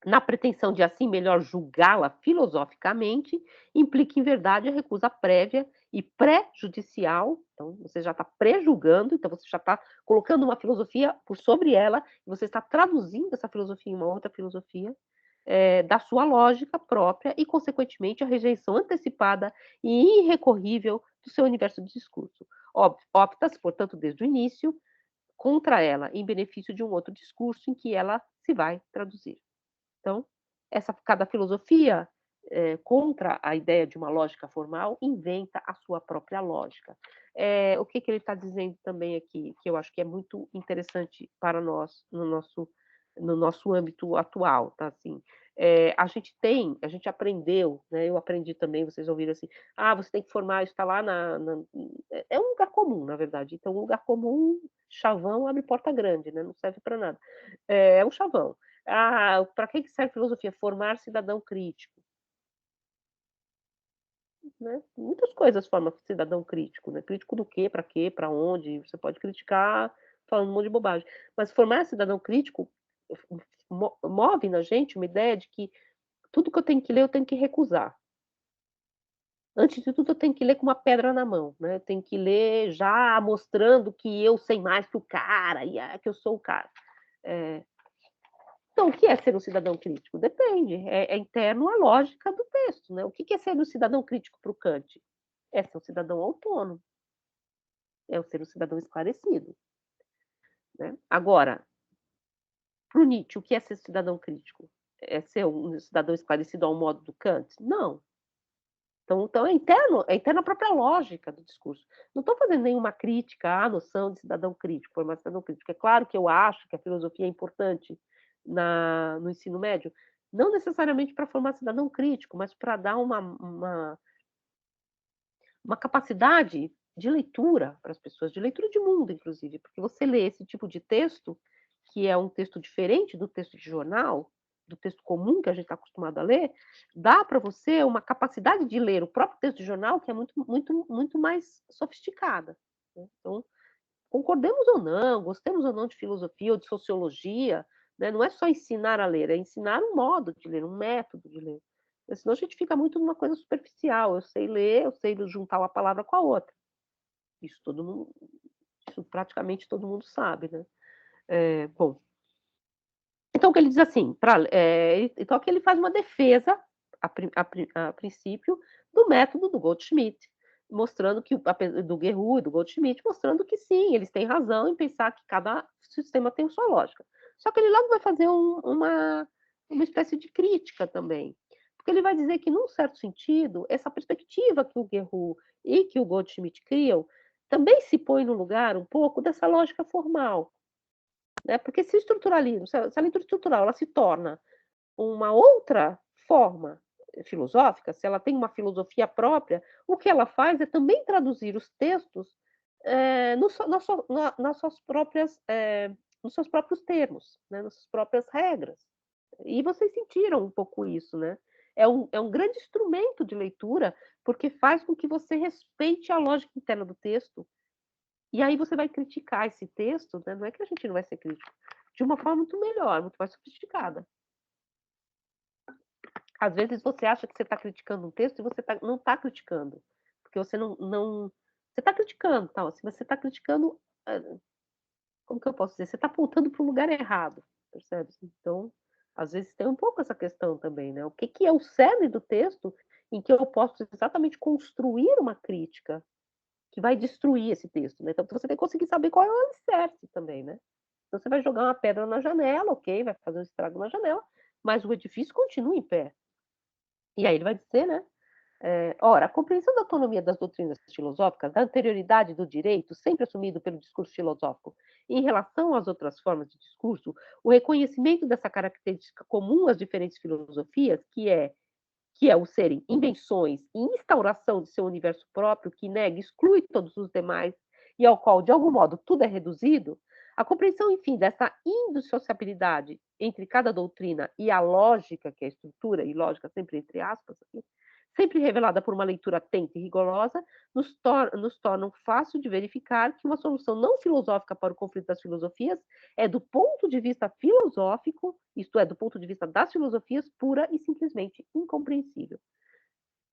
na pretensão de assim melhor julgá-la filosoficamente, implica em verdade a recusa prévia e pré-judicial, então você já está pré-julgando, então você já está colocando uma filosofia por sobre ela, e você está traduzindo essa filosofia em uma outra filosofia, da sua lógica própria e, consequentemente, a rejeição antecipada e irrecorrível do seu universo de discurso. Opta-se, portanto, desde o início, contra ela, em benefício de um outro discurso em que ela se vai traduzir. Então, cada filosofia, contra a ideia de uma lógica formal, inventa a sua própria lógica. O que que ele está dizendo também aqui, que eu acho que é muito interessante para nós, no nosso âmbito atual, tá, assim, a gente aprendeu, né, eu aprendi também, vocês ouviram assim: "Ah, você tem que formar", isso está lá é um lugar comum, na verdade, então um lugar comum, chavão abre porta grande, né, não serve para nada. É um chavão. Ah, para que serve filosofia? Formar cidadão crítico, né. Muitas coisas formam cidadão crítico, né. Crítico do quê, para onde, você pode criticar falando um monte de bobagem. Mas formar cidadão crítico move na gente uma ideia de que tudo que eu tenho que ler, eu tenho que recusar. Antes de tudo, eu tenho que ler com uma pedra na mão, né, eu tenho que ler já mostrando que eu sei mais que o cara, que eu sou o cara. Eh Então, o que é ser um cidadão crítico? Depende, é interno à lógica do texto, né. O que é ser um cidadão crítico para o Kant? É ser um cidadão autônomo, é ser um cidadão esclarecido, né. Agora, para o Nietzsche, o que é ser cidadão crítico? É ser um cidadão esclarecido ao modo do Kant? Não. Então é interno à própria lógica do discurso. Não estou fazendo nenhuma crítica à noção de cidadão crítico, formar cidadão crítico. É claro que eu acho que a filosofia é importante no ensino médio, não necessariamente para formar cidadão crítico, mas para dar uma capacidade de leitura para as pessoas, de leitura de mundo, inclusive, porque você lê esse tipo de texto, que é um texto diferente do texto de jornal, do texto comum que a gente está acostumado a ler, dá para você uma capacidade de ler o próprio texto de jornal que é muito, muito, muito mais sofisticada, né. Então, concordemos ou não, gostemos ou não de filosofia ou de sociologia, né, não é só ensinar a ler, é ensinar um modo de ler, um método de ler. Senão a gente fica muito numa coisa superficial. Eu sei ler, eu sei juntar uma palavra com a outra. Isso todo mundo, isso praticamente todo mundo sabe, né? Bom, então o que ele diz assim, então aqui ele faz uma defesa, a princípio, do método do Goldschmidt, mostrando que, do Guerrero e do Goldschmidt, mostrando que sim, eles têm razão em pensar que cada sistema tem sua lógica. Só que ele logo vai fazer uma espécie de crítica também, porque ele vai dizer que, num certo sentido, essa perspectiva que o Guerrero e que o Goldschmidt criam também se põe no lugar um pouco dessa lógica formal, né? Porque se o estruturalismo, se a leitura estrutural ela se torna uma outra forma filosófica, se ela tem uma filosofia própria, o que ela faz é também traduzir os textos nas suas próprias, nos seus próprios termos, né? Nas suas próprias regras. E vocês sentiram um pouco isso, né? É um grande instrumento de leitura, porque faz com que você respeite a lógica interna do texto. E aí você vai criticar esse texto, né? Não é que a gente não vai ser crítico, de uma forma muito melhor, muito mais sofisticada. Às vezes você acha que você está criticando um texto e você não está criticando, porque você não você está criticando, tal. Se você está criticando, como que eu posso dizer? Você está apontando para o lugar errado, percebe? Então, às vezes tem um pouco essa questão também, né? O que é o cerne do texto em que eu posso exatamente construir uma crítica que vai destruir esse texto, né? Então você tem que conseguir saber qual é o alicerce também, né? Então você vai jogar uma pedra na janela, ok, vai fazer um estrago na janela, mas o edifício continua em pé. E aí ele vai dizer, né? Ora, a compreensão da autonomia das doutrinas filosóficas, da anterioridade do direito, sempre assumido pelo discurso filosófico, em relação às outras formas de discurso, o reconhecimento dessa característica comum às diferentes filosofias, que é o serem invenções e instauração de seu universo próprio, que nega e exclui todos os demais, e ao qual, de algum modo, tudo é reduzido, a compreensão, enfim, dessa indissociabilidade entre cada doutrina e a lógica, que é a estrutura, e lógica sempre entre aspas, aqui, sempre revelada por uma leitura atenta e rigorosa, nos tornam fácil de verificar que uma solução não filosófica para o conflito das filosofias é, do ponto de vista filosófico, isto é, do ponto de vista das filosofias, pura e simplesmente incompreensível.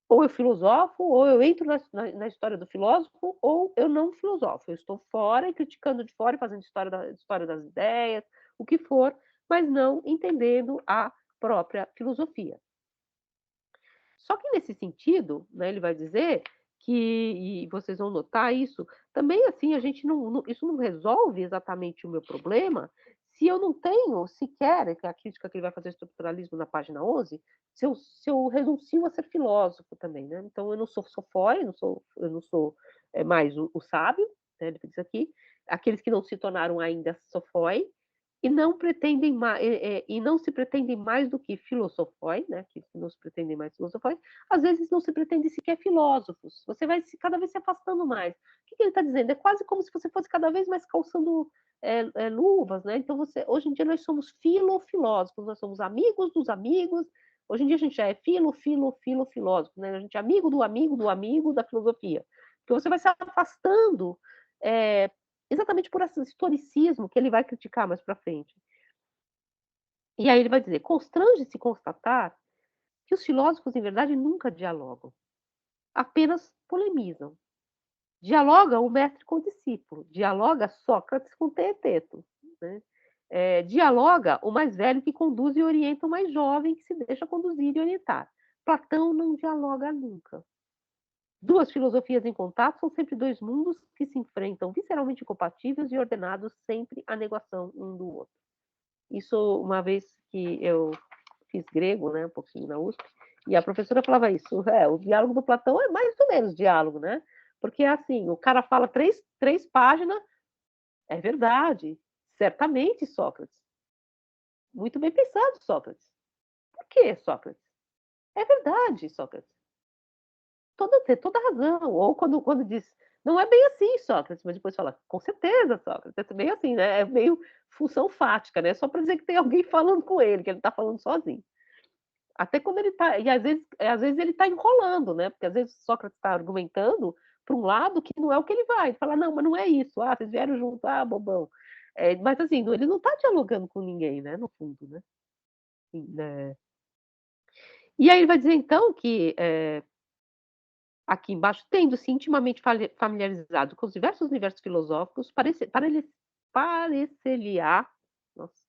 Ou eu filosofo, ou eu entro na história do filósofo, ou eu não filosofo. Eu estou fora e criticando de fora e fazendo história das ideias, o que for, mas não entendendo a própria filosofia. Só que nesse sentido, né, ele vai dizer que, e vocês vão notar isso, também assim, a gente isso não resolve exatamente o meu problema se eu não tenho sequer, que é a crítica que ele vai fazer ao estruturalismo na página 11, se eu renuncio a ser filósofo também, né? Então eu não sou sofói, eu não sou mais o sábio, né, ele diz aqui, aqueles que não se tornaram ainda sofói, e não pretendem e não se pretendem mais do que filosofói, né? Que não se pretendem mais filosofói, às vezes não se pretendem sequer filósofos. Você vai cada vez se afastando mais. O que ele está dizendo? É quase como se você fosse cada vez mais calçando luvas, né? Então hoje em dia nós somos filósofos, nós somos amigos dos amigos. Hoje em dia a gente já é filósofo, né? A gente é amigo do amigo da filosofia. Porque você vai se afastando exatamente por esse historicismo que ele vai criticar mais para frente. E aí ele vai dizer: constrange-se constatar que os filósofos, em verdade, nunca dialogam, apenas polemizam. Dialoga o mestre com o discípulo, dialoga Sócrates com Teeteto, né? Dialoga o mais velho que conduz e orienta o mais jovem que se deixa conduzir e orientar. Platão não dialoga nunca. Duas filosofias em contato são sempre dois mundos que se enfrentam visceralmente incompatíveis e ordenados sempre à negação um do outro. Isso, uma vez que eu fiz grego, né, um pouquinho na USP, e a professora falava isso, o diálogo do Platão é mais ou menos diálogo, né? Porque, assim, o cara fala três páginas, é verdade, certamente, Sócrates. Muito bem pensado, Sócrates. Por que, Sócrates? É verdade, Sócrates. Tem toda razão. Ou quando diz, não é bem assim, Sócrates, mas depois fala, com certeza, Sócrates. É meio assim, né? É meio função fática, né? Só para dizer que tem alguém falando com ele, que ele está falando sozinho. Até quando ele está. E às vezes ele está enrolando, né? Porque às vezes Sócrates está argumentando para um lado que não é o que ele vai. Ele fala, não, mas não é isso. Ah, vocês vieram junto, ah, bobão. Mas assim, ele não está dialogando com ninguém, né? No fundo, né? E aí ele vai dizer então que, aqui embaixo, tendo-se intimamente familiarizado com os diversos universos filosóficos, parecer-lhe-á, nossa,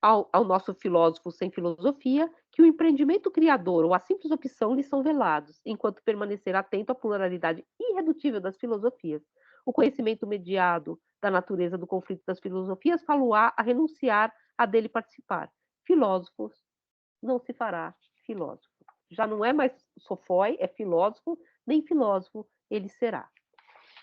ao nosso filósofo sem filosofia, que o empreendimento criador ou a simples opção lhe são velados, enquanto permanecer atento à pluralidade irredutível das filosofias. O conhecimento mediado da natureza do conflito das filosofias falo-á a renunciar a dele participar. Filósofos não se fará filósofo. Já não é mais sofói, é filósofo, nem filósofo ele será.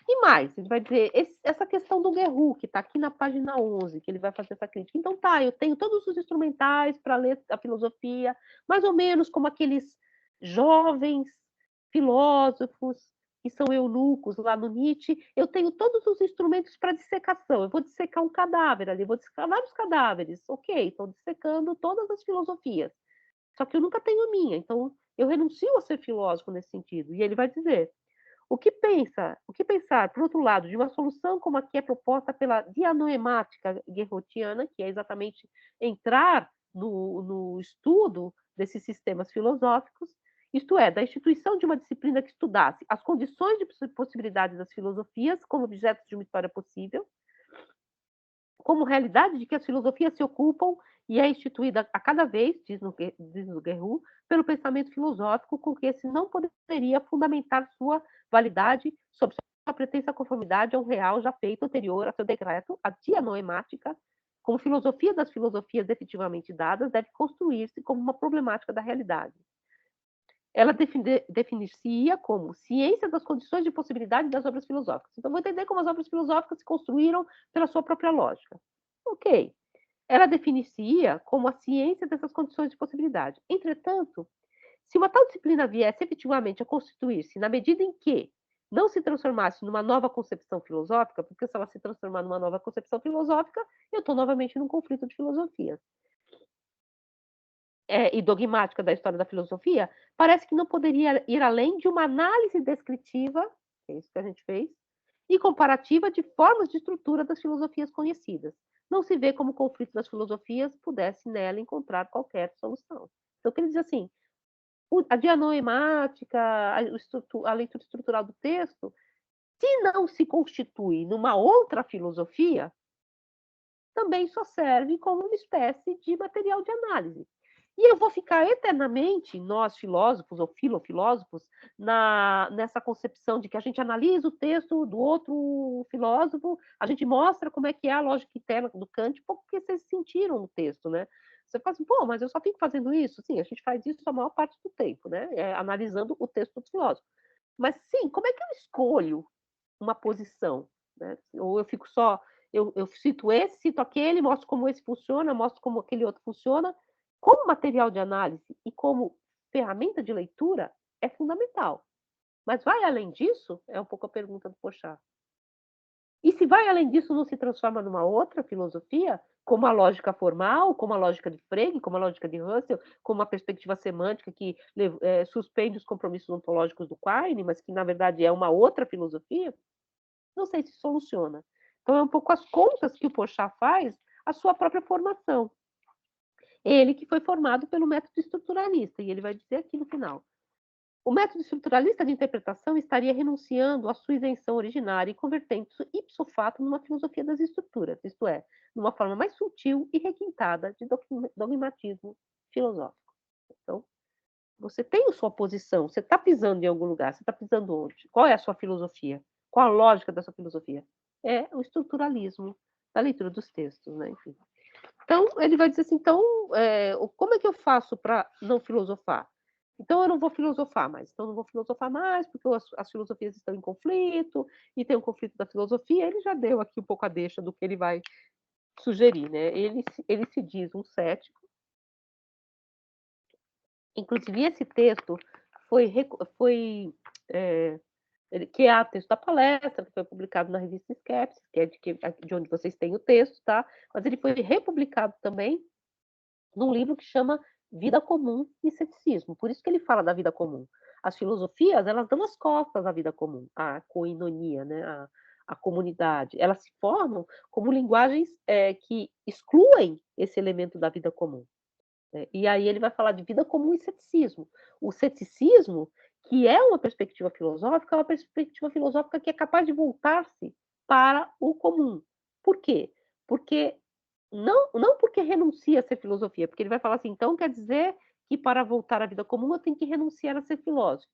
E mais, ele vai dizer essa questão do Guerru, que está aqui na página 11, que ele vai fazer essa crítica. Então tá, eu tenho todos os instrumentais para ler a filosofia, mais ou menos como aqueles jovens filósofos que são eunucos lá no Nietzsche. Eu tenho todos os instrumentos para dissecação. Eu vou dissecar um cadáver ali, vou dissecar vários cadáveres. Ok, estou dissecando todas as filosofias. Só que eu nunca tenho a minha, então eu renuncio a ser filósofo nesse sentido. E ele vai dizer: o que pensar, por outro lado, de uma solução como a que é proposta pela dianoemática guerrotiana, que é exatamente entrar no estudo desses sistemas filosóficos, isto é, da instituição de uma disciplina que estudasse as condições de possibilidade das filosofias como objetos de uma história possível, como realidade de que as filosofias se ocupam e é instituída a cada vez, diz no Guerru, pelo pensamento filosófico, com que esse não poderia fundamentar sua validade sob sua pretensa conformidade a um real já feito anterior a seu decreto, a dianoemática, como filosofia das filosofias efetivamente dadas, deve construir-se como uma problemática da realidade. Ela definir-se-ia como ciência das condições de possibilidade das obras filosóficas. Então, vou entender como as obras filosóficas se construíram pela sua própria lógica. Ok. Ela definir-se-ia como a ciência dessas condições de possibilidade. Entretanto, se uma tal disciplina viesse efetivamente a constituir-se na medida em que não se transformasse numa nova concepção filosófica, porque se ela se transformar numa nova concepção filosófica, eu estou novamente num conflito de filosofias. E dogmática da história da filosofia, parece que não poderia ir além de uma análise descritiva, que é isso que a gente fez, e comparativa de formas de estrutura das filosofias conhecidas. Não se vê como o conflito das filosofias pudesse nela encontrar qualquer solução. Então, quer dizer assim, a dianoemática, a leitura estrutural do texto, se não se constitui numa outra filosofia, também só serve como uma espécie de material de análise. E eu vou ficar eternamente, nós filósofos ou filofilósofos, nessa concepção de que a gente analisa o texto do outro filósofo, a gente mostra como é que é a lógica interna do Kant, porque vocês sentiram o texto, né? Você fala assim, pô, mas eu só fico fazendo isso? Sim, a gente faz isso a maior parte do tempo, né? Analisando o texto do filósofo. Mas sim, como é que eu escolho uma posição? Né? Ou eu fico só, eu cito esse, cito aquele, mostro como esse funciona, mostro como aquele outro funciona, como material de análise e como ferramenta de leitura, é fundamental. Mas vai além disso? É um pouco a pergunta do Porchat. E se vai além disso, não se transforma numa outra filosofia, como a lógica formal, como a lógica de Frege, como a lógica de Russell, como a perspectiva semântica que suspende os compromissos ontológicos do Quine, mas que, na verdade, é uma outra filosofia? Não sei se soluciona. Então, é um pouco as contas que o Porchat faz à sua própria formação. Ele que foi formado pelo método estruturalista, e ele vai dizer aqui no final. O método estruturalista de interpretação estaria renunciando à sua isenção originária e convertendo-se ipso fato numa filosofia das estruturas, isto é, numa forma mais sutil e requintada de dogmatismo filosófico. Então, você tem a sua posição, você está pisando em algum lugar, você está pisando onde? Qual é a sua filosofia? Qual a lógica da sua filosofia? É o estruturalismo da leitura dos textos, né? Enfim. Então, ele vai dizer assim, então, como é que eu faço para não filosofar? Então, eu não vou filosofar mais. Então, eu não vou filosofar mais, porque as filosofias estão em conflito, e tem um conflito da filosofia. Ele já deu aqui um pouco a deixa do que ele vai sugerir, né? Ele se diz um cético. Inclusive, esse texto foi que é o texto da palestra, que foi publicado na revista Skepsis, que é de onde vocês têm o texto, tá? Mas ele foi republicado também num livro que chama Vida Comum e Ceticismo. Por isso que ele fala da vida comum. As filosofias, elas dão as costas à vida comum, à coinonia, né? à comunidade. Elas se formam como linguagens que excluem esse elemento da vida comum. E aí ele vai falar de vida comum e ceticismo. O ceticismo, que é uma perspectiva filosófica, é uma perspectiva filosófica que é capaz de voltar-se para o comum. Por quê? Porque não porque renuncia a ser filosofia, porque ele vai falar assim: "Então quer dizer que para voltar à vida comum eu tenho que renunciar a ser filósofo".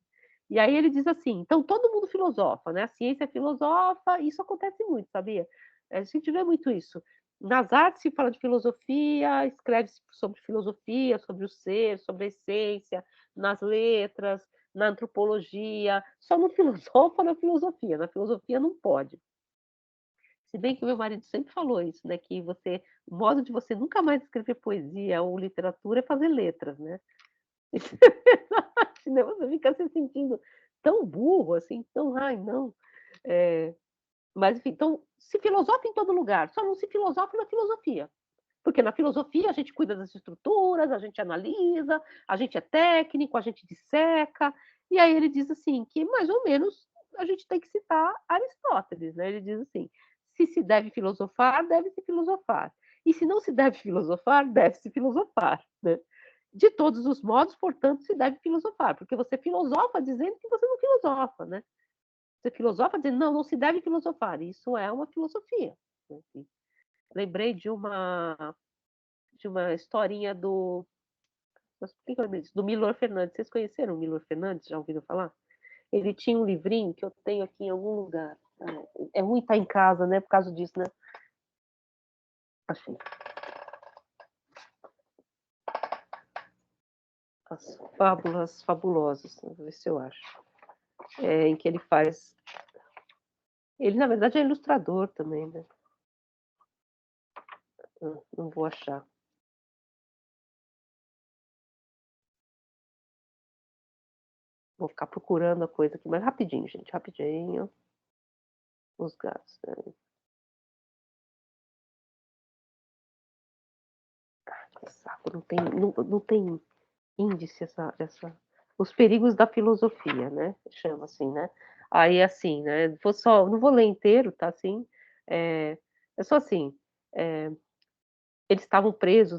E aí ele diz assim: "Então todo mundo filosofa, né, a ciência filosofa", isso acontece muito, sabia? A gente vê muito isso. Nas artes se fala de filosofia, escreve-se sobre filosofia, sobre o ser, sobre a essência, nas letras, na antropologia, só não filosofa na filosofia não pode. Se bem que o meu marido sempre falou isso, né, que o modo de você nunca mais escrever poesia ou literatura é fazer letras, né. Senão você fica se sentindo tão burro, assim, tão: "Ai, não". Eh, mas enfim, então se filosofa em todo lugar, só não se filosofa na filosofia. Porque na filosofia a gente cuida das estruturas, a gente analisa, a gente é técnico, a gente disseca. E aí ele diz assim, que mais ou menos a gente tem que citar Aristóteles, né, ele diz assim: se deve filosofar, deve-se filosofar. E se não se deve filosofar, deve-se filosofar, né. De todos os modos, portanto, se deve filosofar, porque você filosofa dizendo que você não filosofa, né. Você filosofa dizendo: "Não, não se deve filosofar", isso é uma filosofia, né, assim. Lembrei de uma historinha do mas por que que eu lembrei disso? Do Milor Fernandes. Vocês conheceram o Milor Fernandes? Já ouviram falar? Ele tinha um livrinho que eu tenho aqui em algum lugar. É ruim estar em casa, né, por causa disso, né. Achei. As Fábulas Fabulosas, vou ver se eu acho. Em que ele faz ele na verdade é ilustrador também, né. Não vou achar. Vou ficar procurando a coisa aqui, mas rapidinho, gente, rapidinho. Os gatos, né. Que saco, não tem índice essa os perigos da filosofia, né, chama assim, né. Aí assim, né, vou só não vou ler inteiro, tá, assim, é só assim, eh, eles estavam presos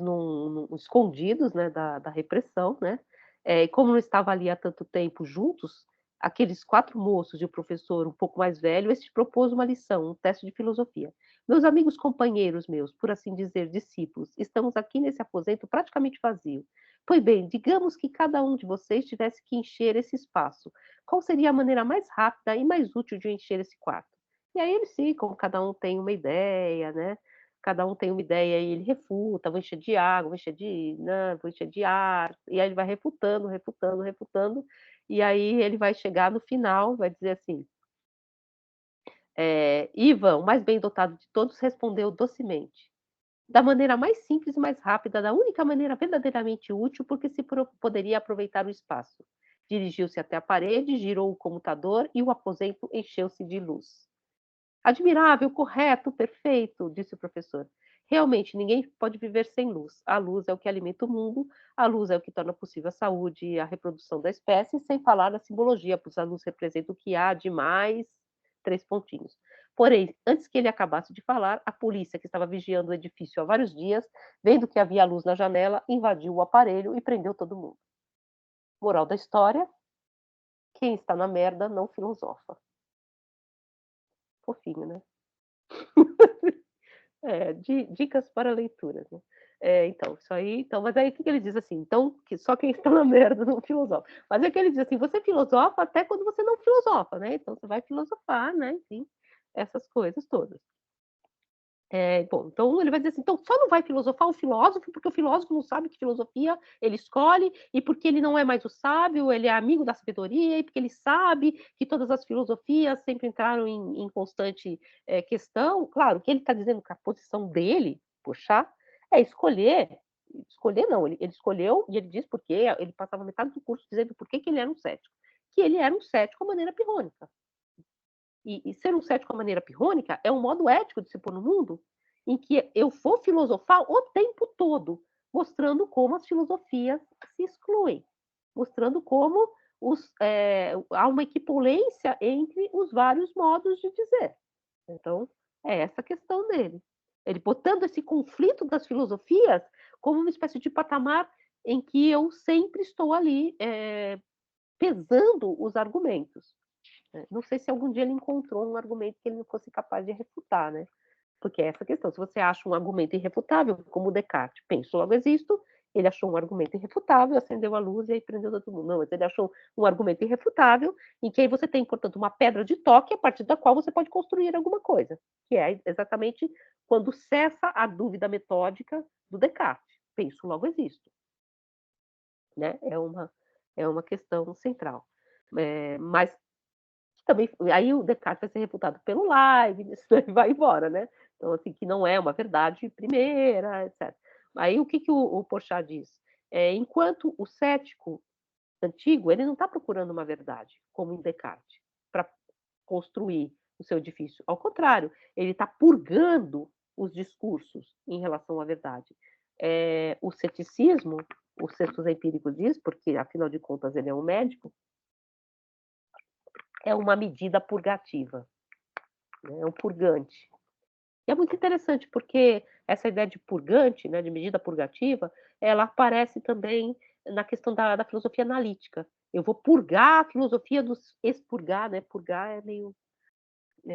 escondidos, né, da repressão, né, e como não estava ali há tanto tempo juntos, aqueles 4 moços e o professor um pouco mais velho, este propôs uma lição, um teste de filosofia. "Meus amigos companheiros meus, por assim dizer, discípulos, estamos aqui nesse aposento praticamente vazio. Pois bem, digamos que cada um de vocês tivesse que encher esse espaço. Qual seria a maneira mais rápida e mais útil de encher esse quarto?" E aí eles ficam, cada um tem uma ideia, né, cada um tem uma ideia e ele refuta, vou encher de água, vou encher de né, vou encher de ar, e aí ele vai refutando, refutando, refutando, e aí ele vai chegar no final, vai dizer assim, Ivan, o mais bem dotado de todos, respondeu docemente, da maneira mais simples e mais rápida, da única maneira verdadeiramente útil, porque poderia aproveitar o espaço. Dirigiu-se até a parede, girou o comutador e o aposento encheu-se de luz. Admirável, correto, perfeito, disse o professor. Realmente, ninguém pode viver sem luz. A luz é o que alimenta o mundo, a luz é o que torna possível a saúde e a reprodução da espécie, sem falar na simbologia, pois a luz representa o que há de mais. Três pontinhos. Porém, antes que ele acabasse de falar, a polícia, que estava vigiando o edifício há vários dias, vendo que havia luz na janela, invadiu o aparelho e prendeu todo mundo. Moral da história: quem está na merda não filosofa. Fofinho, né? Dicas para leitura, né. Então, isso aí então, mas aí o que que ele diz assim: "Então, que só quem está na merda não filosofa". Mas é que ele diz assim: "Você filosofa até quando você não filosofa, né, então você vai filosofar, né, enfim, essas coisas todas". Bom, então ele vai dizer assim: "Então só não vai filosofar o filósofo, porque o filósofo não sabe que filosofia ele escolhe, e porque ele não é mais o sábio, ele é amigo da sabedoria, e porque ele sabe que todas as filosofias sempre entraram em constante, questão". Claro que ele está dizendo que a posição dele, poxa, é escolher não, ele escolheu e ele diz por quê, ele passava metade do curso dizendo por que que ele era um cético, que ele era um cético à maneira pirrônica. E ser um cético à maneira pirrônica é um modo ético de se pôr no mundo, em que eu vou filosofar o tempo todo, mostrando como as filosofias se excluem, mostrando como há uma equivalência entre os vários modos de dizer. Então, é essa a questão dele. Ele botando esse conflito das filosofias como uma espécie de patamar em que eu sempre estou ali pesando os argumentos. Né? Não sei se algum dia ele encontrou um argumento que ele não fosse capaz de refutar, né? Porque é essa questão, se você acha um argumento irrefutável, como Descartes, penso, logo existo, ele achou um argumento irrefutável, acendeu a luz e aí prendeu todo mundo. Não, mas ele achou um argumento irrefutável, em que aí você tem, portanto, uma pedra de toque a partir da qual você pode construir alguma coisa, que é exatamente quando cessa a dúvida metódica do Descartes. Penso, logo existo. Né? É uma questão central. Mas também, aí o Descartes vai ser refutado pelo Leibniz, né? E vai embora, né? Então, assim, que não é uma verdade primeira, etc. Aí o que o Porchat diz? Enquanto o cético antigo, ele não está procurando uma verdade, como em Descartes, para construir o seu edifício. Ao contrário, ele está purgando os discursos em relação à verdade. O ceticismo, o Cestos Empírico diz, porque afinal de contas ele é um médico, é uma medida purgativa, né? É um purgante. E é muito interessante, porque essa ideia de purgante, né, de medida purgativa, ela aparece também na questão da filosofia analítica. Eu vou purgar a filosofia dos expurgar, né? Purgar é meio.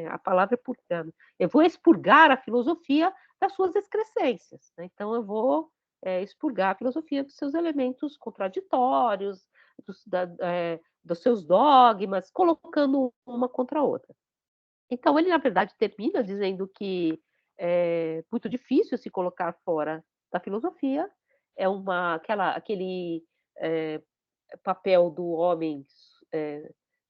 A palavra é purgar. Né? Eu vou expurgar a filosofia das suas excrescências. Né? Então, eu vou expurgar a filosofia dos seus elementos contraditórios, dos seus dogmas, colocando uma contra a outra. Então, ele, na verdade, termina dizendo que é muito difícil se colocar fora da filosofia, aquele papel do homem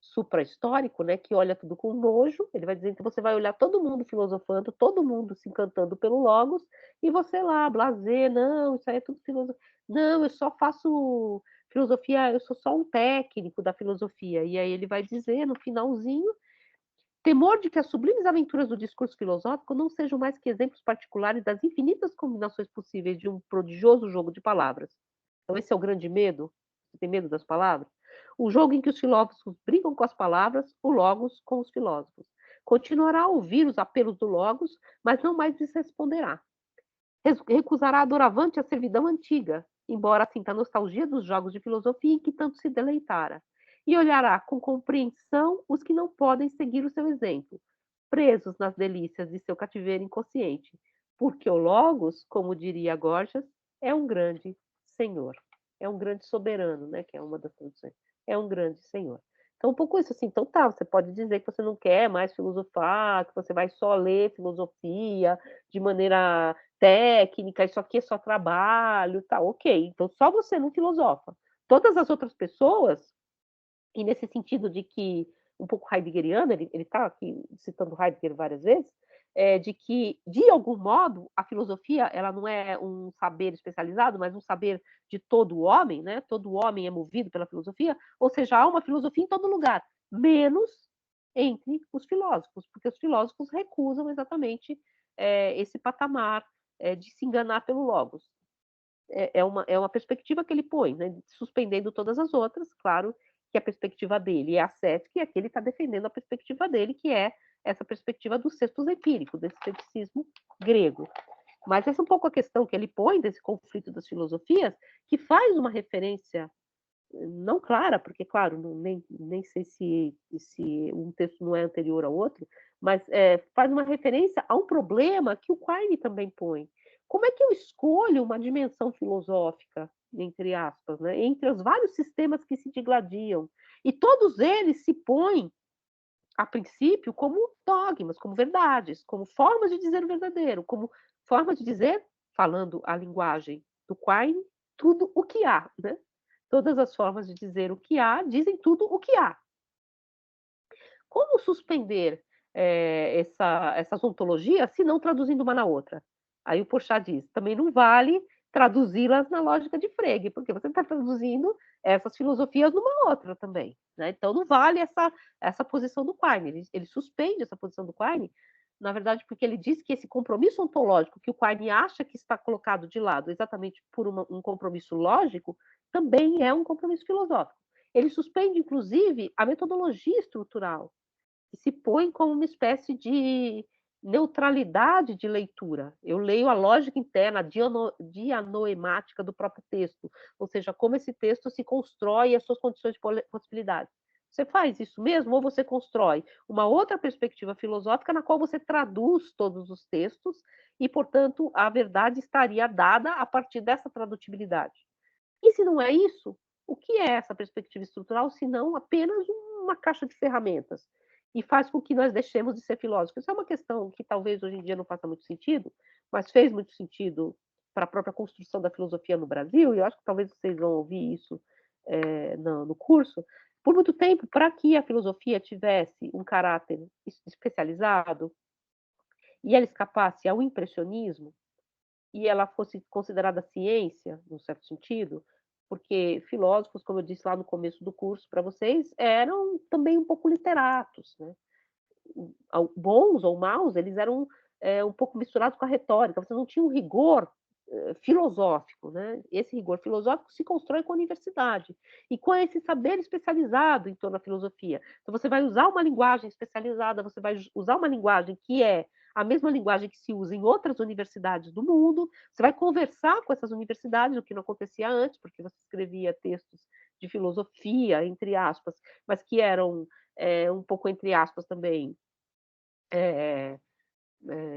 supra-histórico, né, que olha tudo com nojo. Ele vai dizer que você vai olhar todo mundo filosofando, todo mundo se encantando pelo Logos, e você lá, blasé, não, isso aí é tudo filosofia. Não, eu só faço filosofia, eu sou só um técnico da filosofia. E aí ele vai dizer, no finalzinho, temor de que as sublimes aventuras do discurso filosófico não sejam mais que exemplos particulares das infinitas combinações possíveis de um prodigioso jogo de palavras. Então, esse é o grande medo. Você tem medo das palavras? O jogo em que os filósofos brincam com as palavras, o Logos com os filósofos. Continuará a ouvir os apelos do Logos, mas não mais lhes responderá. Recusará doravante a servidão antiga, embora sinta a nostalgia dos jogos de filosofia em que tanto se deleitara, e olhará com compreensão os que não podem seguir o seu exemplo, presos nas delícias de seu cativeiro inconsciente, porque o Logos, como diria Gorgias, é um grande senhor, é um grande soberano, né, que é uma das traduções, é um grande senhor. Então, um pouco isso, assim, então tá, você pode dizer que você não quer mais filosofar, que você vai só ler filosofia de maneira técnica, isso aqui é só trabalho, tá, ok. Então, só você não filosofa. Todas as outras pessoas, e nesse sentido de que, um pouco heideggeriano, ele está aqui citando Heidegger várias vezes, de que, de algum modo, a filosofia ela não é um saber especializado, mas um saber de todo o homem, né? Todo homem é movido pela filosofia, ou seja, há uma filosofia em todo lugar, menos entre os filósofos, porque os filósofos recusam exatamente esse patamar de se enganar pelo logos. É uma perspectiva que ele põe, né? Suspendendo todas as outras, claro que a perspectiva dele é a cética, e aqui ele está defendendo a perspectiva dele, que é essa perspectiva do cestus empírico, desse ceticismo grego. Mas essa é um pouco a questão que ele põe desse conflito das filosofias, que faz uma referência não clara, porque, claro, nem sei se um texto não é anterior ao outro, mas faz uma referência a um problema que o Quine também põe. Como é que eu escolho uma dimensão filosófica, entre aspas, né, entre os vários sistemas que se digladiam? E todos eles se põem, a princípio, como dogmas, como verdades, como formas de dizer o verdadeiro, como formas de dizer, falando a linguagem do Quine, tudo o que há, né? Todas as formas de dizer o que há dizem tudo o que há. Como suspender essas ontologias se não traduzindo uma na outra? Aí o Porchat diz, também não vale traduzi-las na lógica de Frege, porque você está traduzindo essas filosofias numa outra também. Né? Então não vale essa posição do Quine. Ele suspende essa posição do Quine, na verdade, porque ele diz que esse compromisso ontológico que o Quine acha que está colocado de lado exatamente por um compromisso lógico, também é um compromisso filosófico. Ele suspende, inclusive, a metodologia estrutural, que se põe como uma espécie de neutralidade de leitura. Eu leio a lógica interna, a dianoemática do próprio texto, ou seja, como esse texto se constrói e as suas condições de possibilidade. Você faz isso mesmo ou você constrói uma outra perspectiva filosófica na qual você traduz todos os textos e, portanto, a verdade estaria dada a partir dessa tradutibilidade? E se não é isso, o que é essa perspectiva estrutural, se não apenas uma caixa de ferramentas? E faz com que nós deixemos de ser filósofos. Isso é uma questão que talvez hoje em dia não faça muito sentido, mas fez muito sentido para a própria construção da filosofia no Brasil, e eu acho que talvez vocês vão ouvir isso no curso. Por muito tempo, para que a filosofia tivesse um caráter especializado e ela escapasse ao impressionismo, e ela fosse considerada ciência, num certo sentido, porque filósofos, como eu disse lá no começo do curso para vocês, eram também um pouco literatos, né? Bons ou maus, eles eram um pouco misturados com a retórica, você não tinha um rigor filosófico, né? Esse rigor filosófico se constrói com a universidade e com esse saber especializado em torno da filosofia. Então você vai usar uma linguagem especializada, você vai usar uma linguagem que é a mesma linguagem que se usa em outras universidades do mundo, você vai conversar com essas universidades, o que não acontecia antes, porque você escrevia textos de filosofia, entre aspas, mas que eram um pouco, entre aspas, também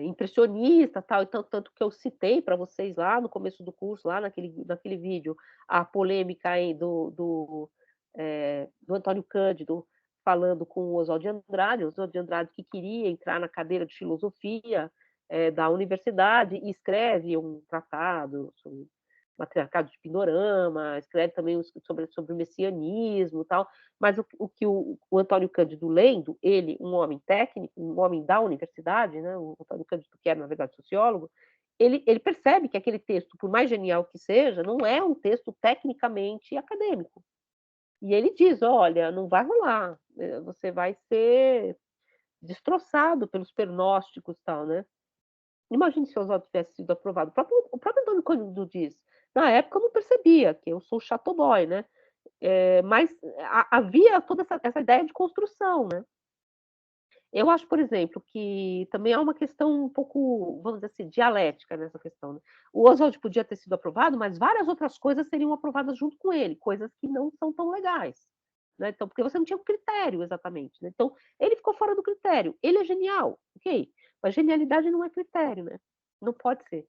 impressionista, tal, então, tanto que eu citei para vocês lá no começo do curso, lá naquele vídeo, a polêmica aí do Antônio Cândido falando com o Oswald de Andrade que queria entrar na cadeira de filosofia da universidade e escreve um tratado sobre Matriarcado de Pindorama, escreve também sobre o messianismo e tal, mas o que o Antônio Cândido lendo, ele, um homem técnico, um homem da universidade, né, o Antônio Cândido, que era, na verdade, sociólogo, ele percebe que aquele texto, por mais genial que seja, não é um texto tecnicamente acadêmico. E ele diz, olha, não vai rolar, você vai ser destroçado pelos pernósticos e tal, né? Imagine se o Oswaldo tivesse sido aprovado. O próprio Antônio Cândido diz, na época eu não percebia, que eu sou chato boy, né? Mas havia toda essa ideia de construção, né? Eu acho, por exemplo, que também há uma questão um pouco, vamos dizer assim, dialética nessa questão. Né? O Oswald podia ter sido aprovado, mas várias outras coisas seriam aprovadas junto com ele, coisas que não são tão legais. Né? Então, porque você não tinha um critério exatamente. Né? Então, ele ficou fora do critério. Ele é genial, ok. Mas genialidade não é critério, né? Não pode ser.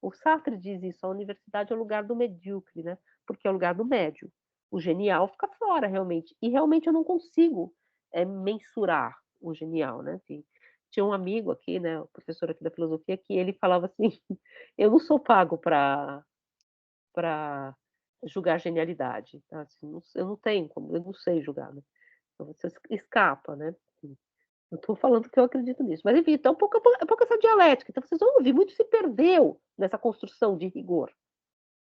O Sartre diz isso, a universidade é o lugar do medíocre, né? Porque é o lugar do médio. O genial fica fora, realmente. E realmente eu não consigo mensurar o genial, né? Assim, tinha um amigo aqui, né, o professor aqui da filosofia, que ele falava assim: eu não sou pago para julgar genialidade. Tá? Assim, eu não tenho como, eu não sei julgar. Né? Então você escapa, né? Eu estou falando que eu acredito nisso. Mas, enfim, então, um pouco essa dialética. Então, vocês vão ouvir, muito se perdeu nessa construção de rigor.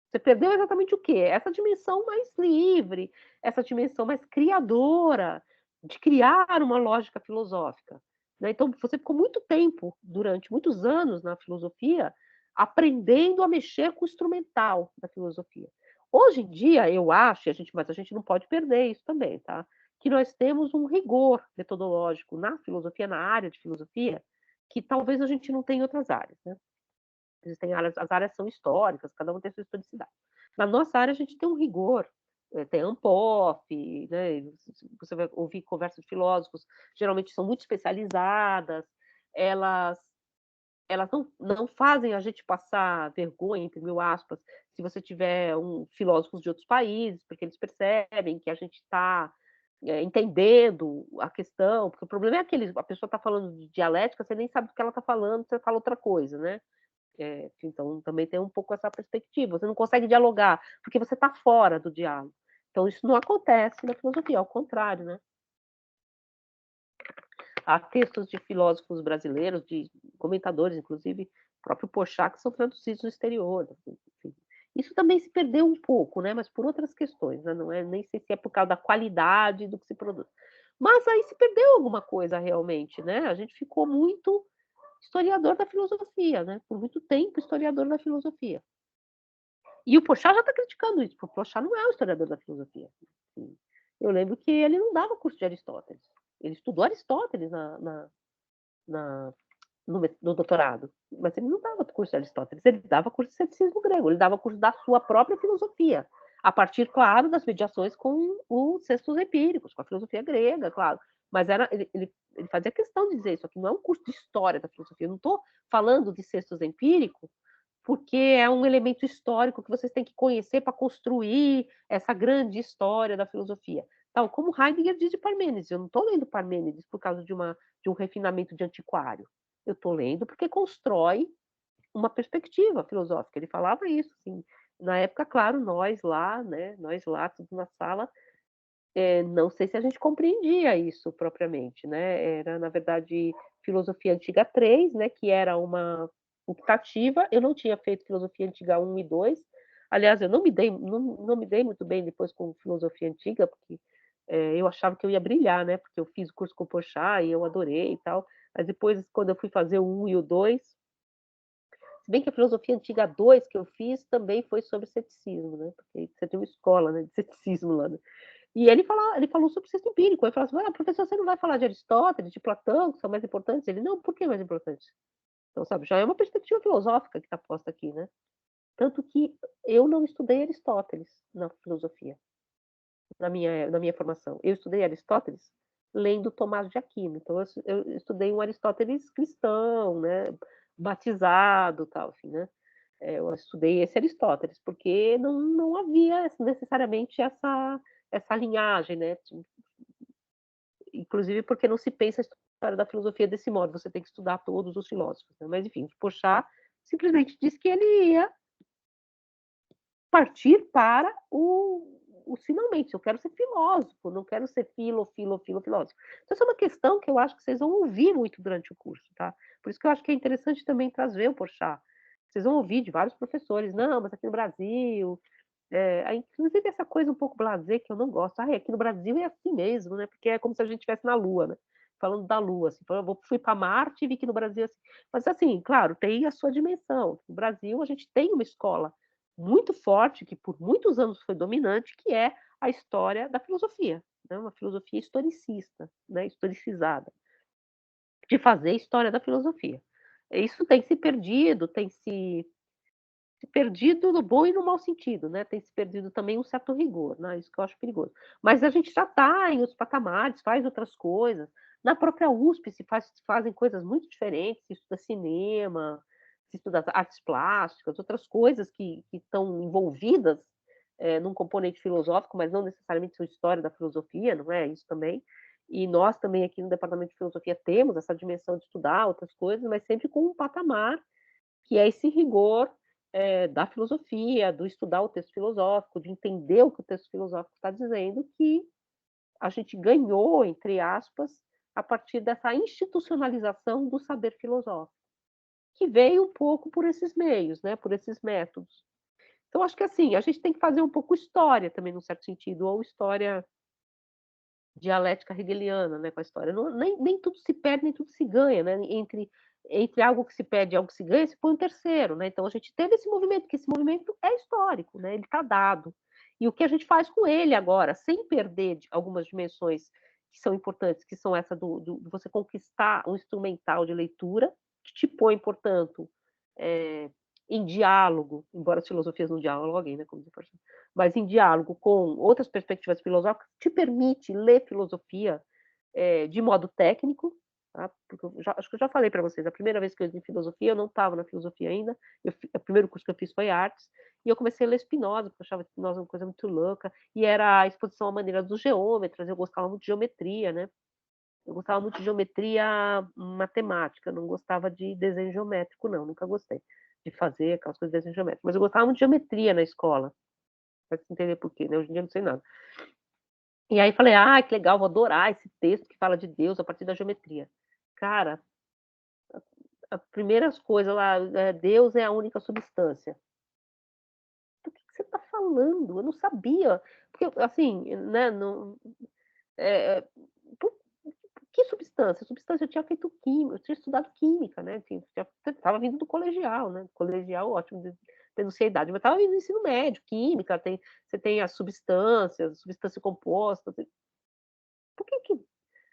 Você perdeu exatamente o quê? Essa dimensão mais livre, essa dimensão mais criadora, de criar uma lógica filosófica. Né? Então, você ficou muito tempo, durante muitos anos na filosofia, aprendendo a mexer com o instrumental da filosofia. Hoje em dia, eu acho, mas a gente não pode perder isso também, tá? Que nós temos um rigor metodológico na filosofia, na área de filosofia, que talvez a gente não tenha em outras áreas. Né? Existem áreas, as áreas são históricas, cada uma tem sua historicidade. Na nossa área, a gente tem um rigor, tem Ampof, né? Você vai ouvir conversas de filósofos, geralmente são muito especializadas, elas, elas não fazem a gente passar vergonha, entre mil aspas, se você tiver filósofos de outros países, porque eles percebem que a gente está entendendo a questão, porque o problema é aquele, a pessoa está falando de dialética, você nem sabe do que ela está falando, você fala outra coisa, né? Então, também tem um pouco essa perspectiva. Você não consegue dialogar, porque você está fora do diálogo. Então, isso não acontece na filosofia, ao contrário, né? Há textos de filósofos brasileiros, de comentadores, inclusive, o próprio Porchat, que são traduzidos no exterior. Enfim. Isso também se perdeu um pouco, né? Mas por outras questões, né? Não é, nem sei se é por causa da qualidade do que se produz. Mas aí se perdeu alguma coisa realmente, né? A gente ficou muito historiador da filosofia, né? Por muito tempo, historiador da filosofia. E o Porchat já está criticando isso, porque o Porchat não é um historiador da filosofia. Eu lembro que ele não dava curso de Aristóteles. Ele estudou Aristóteles no doutorado, mas ele não dava curso de Aristóteles, ele dava curso de ceticismo grego, ele dava curso da sua própria filosofia, a partir, claro, das mediações com os textos empíricos, com a filosofia grega, claro. Mas ele fazia questão de dizer isso aqui não é um curso de história da filosofia, eu não estou falando de textos empíricos, porque é um elemento histórico que vocês têm que conhecer para construir essa grande história da filosofia. Tal como Heidegger diz de Parmênides, eu não estou lendo Parmênides por causa de um refinamento de antiquário. Eu estou lendo porque constrói uma perspectiva filosófica. Ele falava isso, assim. Na época, claro, nós lá, né, nós lá, tudo na sala, não sei se a gente compreendia isso propriamente, né? Era, na verdade, Filosofia Antiga 3, né, que era uma optativa. Eu não tinha feito Filosofia Antiga 1 e 2. Aliás, eu não me dei muito bem depois com Filosofia Antiga, porque eu achava que eu ia brilhar, né? Porque eu fiz o curso com o Porchat e eu adorei e tal. Mas depois, quando eu fui fazer o 1 e o 2, se bem que a Filosofia Antiga 2 que eu fiz também foi sobre ceticismo, né? Porque você tem uma escola, né, de ceticismo lá, né? E ele falou sobre o texto empírico. Ele falou assim: ah, professor, você não vai falar de Aristóteles, de Platão, que são mais importantes? Ele, não, por que mais importantes? Então, sabe, já é uma perspectiva filosófica que está posta aqui, né? Tanto que eu não estudei Aristóteles na filosofia, na minha formação. Eu estudei Aristóteles lendo Tomás de Aquino. Então, eu estudei um Aristóteles cristão, né? Batizado, tal, assim, né? Eu estudei esse Aristóteles, porque não havia necessariamente essa linhagem, né? Inclusive porque não se pensa a história da filosofia desse modo, você tem que estudar todos os filósofos. Né? Mas, enfim, Porchat simplesmente disse que ele ia partir para os finalmente. Eu quero ser filósofo, não quero ser filósofo. Então, essa é uma questão que eu acho que vocês vão ouvir muito durante o curso, tá? Por isso que eu acho que é interessante também trazer o Porchat. Vocês vão ouvir de vários professores, não, mas aqui no Brasil, inclusive essa coisa um pouco blasé que eu não gosto. Ah, aqui no Brasil é assim mesmo, né? Porque é como se a gente estivesse na Lua, né? Falando da Lua, assim, fui para Marte e vi que no Brasil é assim. Mas assim, claro, tem a sua dimensão. No Brasil a gente tem uma escola muito forte que por muitos anos foi dominante, que é a história da filosofia, né? Uma filosofia historicista, né? Historicizada, de fazer história da filosofia. Isso tem se perdido, tem se perdido no bom e no mau sentido, né? Tem se perdido também um certo rigor, né? Isso que eu acho perigoso. Mas a gente já está em outros patamares, faz outras coisas. Na própria USP se fazem coisas muito diferentes, se estuda cinema, se estuda artes plásticas, outras coisas que estão envolvidas num componente filosófico, mas não necessariamente são história da filosofia, não é isso também. E nós também aqui no Departamento de Filosofia temos essa dimensão de estudar outras coisas, mas sempre com um patamar que é esse rigor da filosofia, do estudar o texto filosófico, de entender o que o texto filosófico está dizendo, que a gente ganhou, entre aspas, a partir dessa institucionalização do saber filosófico, que veio um pouco por esses meios, né, por esses métodos. Então, acho que assim, a gente tem que fazer um pouco história também, num certo sentido, ou história dialética hegeliana, né, com a história. Não, nem tudo se perde, nem tudo se ganha, né? Entre algo que se perde e algo que se ganha, se põe um terceiro, né? Então a gente teve esse movimento, que esse movimento é histórico, né? Ele está dado. E o que a gente faz com ele agora, sem perder algumas dimensões que são importantes, que são essa do você conquistar um instrumental de leitura, que te põe, portanto, é, em diálogo, embora as filosofias não dialoguem, né, como mas em diálogo com outras perspectivas filosóficas, te permite ler filosofia de modo técnico, tá? Porque acho que eu já falei para vocês, a primeira vez que eu li filosofia, eu não estava na filosofia ainda, o primeiro curso que eu fiz foi artes, e eu comecei a ler Spinoza, porque eu achava Spinoza uma coisa muito louca, e era a exposição à maneira dos geômetras, eu gostava muito de geometria, né? Eu gostava muito de geometria matemática, não gostava de desenho geométrico, não, nunca gostei de fazer aquelas coisas de desenho geométrico, mas eu gostava muito de geometria na escola, para você entender por quê, né? Hoje em dia eu não sei nada. E aí falei, ah, que legal, vou adorar esse texto que fala de Deus a partir da geometria. Cara, as primeiras coisas lá, Deus é a única substância. Do que você está falando? Eu não sabia. Porque, assim, né, não, é, por, que substância? Substância, eu tinha feito química, eu tinha estudado química, né? Estava vindo do colegial, né? Colegial, ótimo, não sei a idade, mas estava vindo do ensino médio, química, você tem as substâncias, substância composta. Por que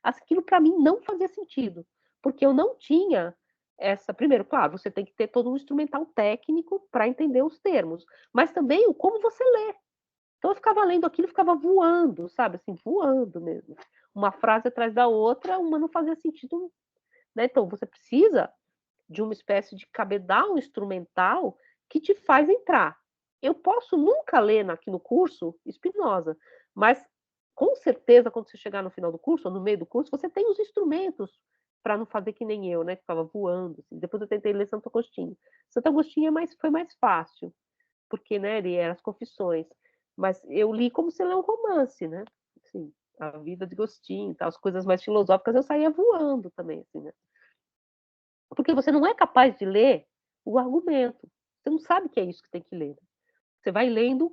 aquilo para mim não fazia sentido? Porque eu não tinha primeiro, claro, você tem que ter todo um instrumental técnico para entender os termos, mas também o como você lê. Então eu ficava lendo aquilo, ficava voando, sabe, assim, voando mesmo. Uma frase atrás da outra, uma não fazia sentido, né, então você precisa de uma espécie de cabedal instrumental que te faz entrar. Eu posso nunca ler aqui no curso Spinoza, mas com certeza quando você chegar no final do curso ou no meio do curso, você tem os instrumentos para não fazer que nem eu, né, que ficava voando, assim. Depois eu tentei ler Santo Agostinho. Santo Agostinho foi mais fácil, porque, né, ele era as Confissões, mas eu li como se lê um romance, né, assim, a vida de Agostinho, tal, as coisas mais filosóficas eu saía voando também, assim, né. Porque você não é capaz de ler o argumento. Você não sabe que é isso que tem que ler. Você vai lendo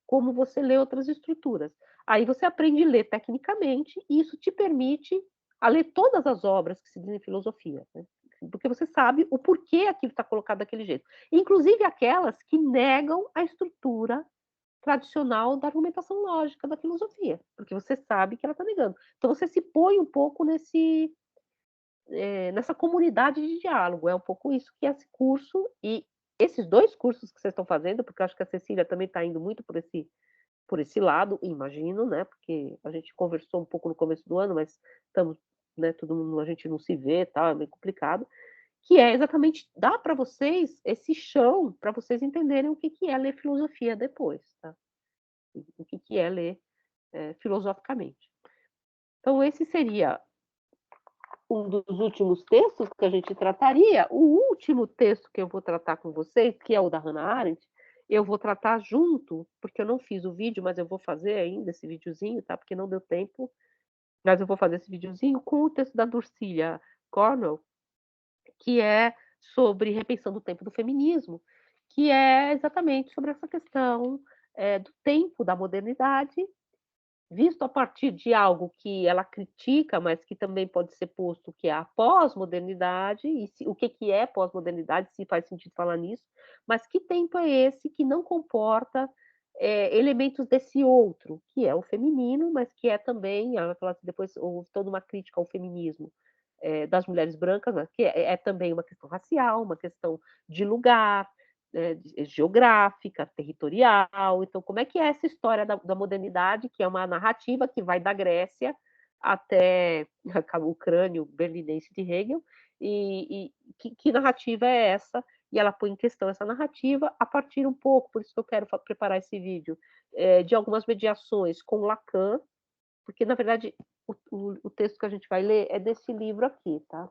como você lê outras estruturas. Aí você aprende a ler tecnicamente e isso te permite a ler todas as obras que se dizem filosofia, né? Porque você sabe o porquê aquilo está colocado daquele jeito. Inclusive aquelas que negam a estrutura tradicional da argumentação lógica da filosofia, porque você sabe que ela está negando. Então você se põe um pouco nessa comunidade de diálogo. É um pouco isso que é esse curso e esses 2 cursos que vocês estão fazendo, porque eu acho que a Cecília também está indo muito por esse lado, imagino, né, porque a gente conversou um pouco no começo do ano, mas estamos, né, todo mundo a gente não se vê, tal, é meio complicado, que é exatamente dar para vocês esse chão, para vocês entenderem o que que é ler filosofia depois, tá. O que que é ler, filosoficamente. Então esse seria um dos últimos textos que a gente trataria. O último texto que eu vou tratar com vocês, que é o da Hannah Arendt, eu vou tratar junto, porque eu não fiz o vídeo, mas eu vou fazer ainda esse videozinho, tá? Porque não deu tempo, mas eu vou fazer esse videozinho com o texto da Dorcília Cornwell, que é sobre repensando o tempo do feminismo, que é exatamente sobre essa questão do tempo da modernidade visto a partir de algo que ela critica, mas que também pode ser posto que é a pós-modernidade, e o que, que é pós-modernidade, se faz sentido falar nisso, mas que tempo é esse que não comporta elementos desse outro, que é o feminino, mas que é também, ela vai falar assim, depois houve toda uma crítica ao feminismo das mulheres brancas, né, que é também uma questão racial, uma questão de lugar, geográfica, territorial. Então, como é que é essa história da modernidade, que é uma narrativa que vai da Grécia até o crânio berlinense de Hegel, e que narrativa é essa? E ela põe em questão essa narrativa a partir um pouco, por isso que eu quero preparar esse vídeo, de algumas mediações com Lacan, porque, na verdade, o texto que a gente vai ler é desse livro aqui, tá?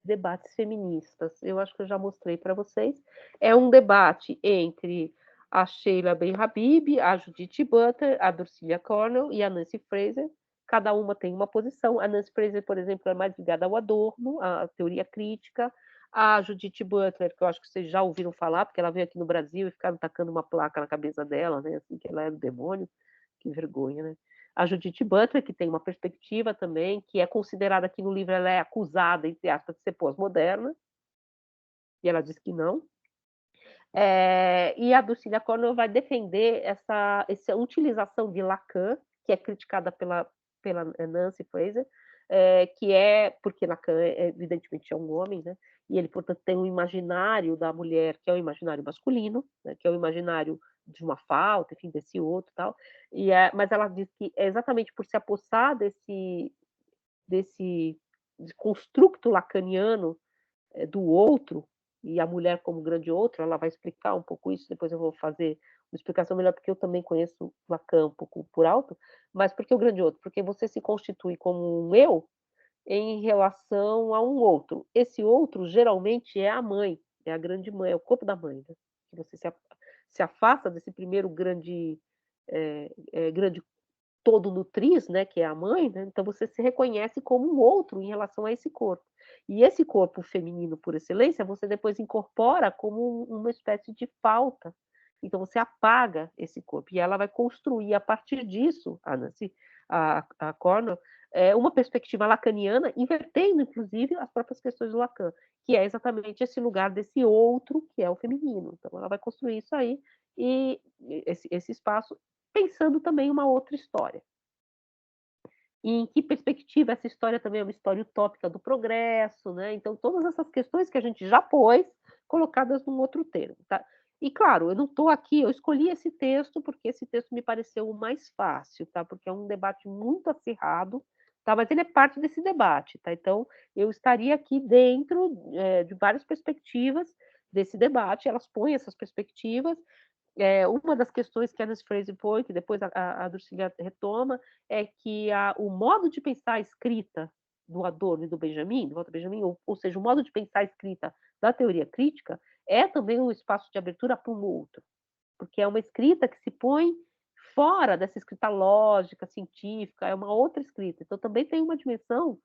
Debates feministas. Eu acho que eu já mostrei para vocês. É um debate entre a Sheila Ben-Habib, a Judith Butler, a Dorcília Cornwell e a Nancy Fraser. Cada uma tem uma posição. A Nancy Fraser, por exemplo, é mais ligada ao Adorno, à teoria crítica. A Judith Butler, que eu acho que vocês já ouviram falar, porque ela veio aqui no Brasil e ficaram tacando uma placa na cabeça dela, né, assim, que ela era o demônio. Que vergonha, né? A Judith Butler, que tem uma perspectiva também, que é considerada aqui no livro, ela é acusada, entre aspas, de ser pós-moderna, e ela diz que não. E a Dulcília Cornwell vai defender essa utilização de Lacan, que é criticada pela Nancy Fraser, que é porque Lacan, evidentemente, é um homem, né? E ele, portanto, tem um imaginário da mulher, que é o imaginário masculino, né? Que é o imaginário de uma falta, enfim, desse outro e tal. Mas ela diz que é exatamente por se apossar desse construto lacaniano do outro, e a mulher como grande outro, ela vai explicar um pouco isso, depois eu vou fazer uma explicação melhor, porque eu também conheço Lacan um pouco por alto, mas por que o grande outro? Porque você se constitui como um eu em relação a um outro. Esse outro, geralmente, é a mãe, é a grande mãe, é o corpo da mãe, né? Que você se afasta desse primeiro grande todo nutriz, né, que é a mãe, né, então você se reconhece como um outro em relação a esse corpo. E esse corpo feminino por excelência, você depois incorpora como uma espécie de falta. Então você apaga esse corpo e ela vai construir a partir disso, a Cornwell, uma perspectiva lacaniana, invertendo inclusive as próprias questões do Lacan, que é exatamente esse lugar desse outro que é o feminino. Então ela vai construir isso aí e esse espaço pensando também uma outra história. E em que perspectiva essa história também é uma história utópica do progresso, né, então todas essas questões que a gente já pôs, colocadas num outro termo, tá. E claro, eu não estou aqui eu escolhi esse texto, porque esse texto me pareceu o mais fácil, tá, porque é um debate muito acirrado, tá, mas ele é parte desse debate, tá, então eu estaria aqui dentro, de várias perspectivas desse debate, elas põem essas perspectivas, uma das questões que a Alice Fraser põe, que depois a Drusila retoma, é que o modo de pensar a escrita do Adorno e do Benjamin, do Walter Benjamin, ou seja, o modo de pensar a escrita da teoria crítica, é também um espaço de abertura para um outro, porque é uma escrita que se põe fora dessa escrita lógica, científica, é uma outra escrita. Então também tem uma dimensão,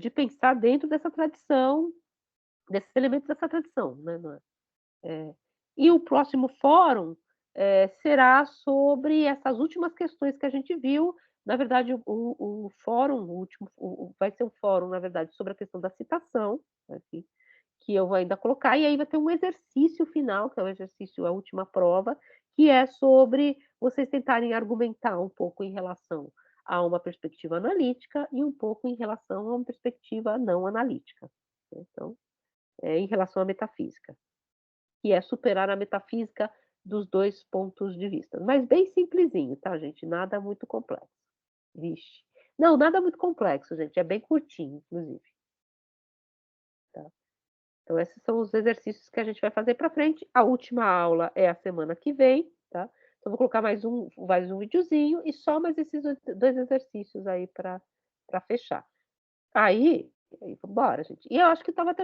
de pensar dentro dessa tradição, desses elementos dessa tradição, né, não é? E o próximo fórum, será sobre essas últimas questões que a gente viu. Na verdade, o fórum, o último, vai ser um fórum, na verdade, sobre a questão da citação, aqui, que eu vou ainda colocar, e aí vai ter um exercício final, que é o exercício, a última prova, que é sobre vocês tentarem argumentar um pouco em relação a uma perspectiva analítica e um pouco em relação a uma perspectiva não analítica, né. Então, em relação à metafísica, que é superar a metafísica dos 2 pontos de vista. Mas bem simplesinho, tá, gente? Nada muito complexo. Vixe. Não, nada muito complexo, gente. É bem curtinho, inclusive. Tá? Então, esses são os exercícios que a gente vai fazer para frente. A última aula é a semana que vem, tá? Então, vou colocar mais um videozinho e só mais esses dois exercícios aí para fechar. Aí vamos gente. E eu acho que estava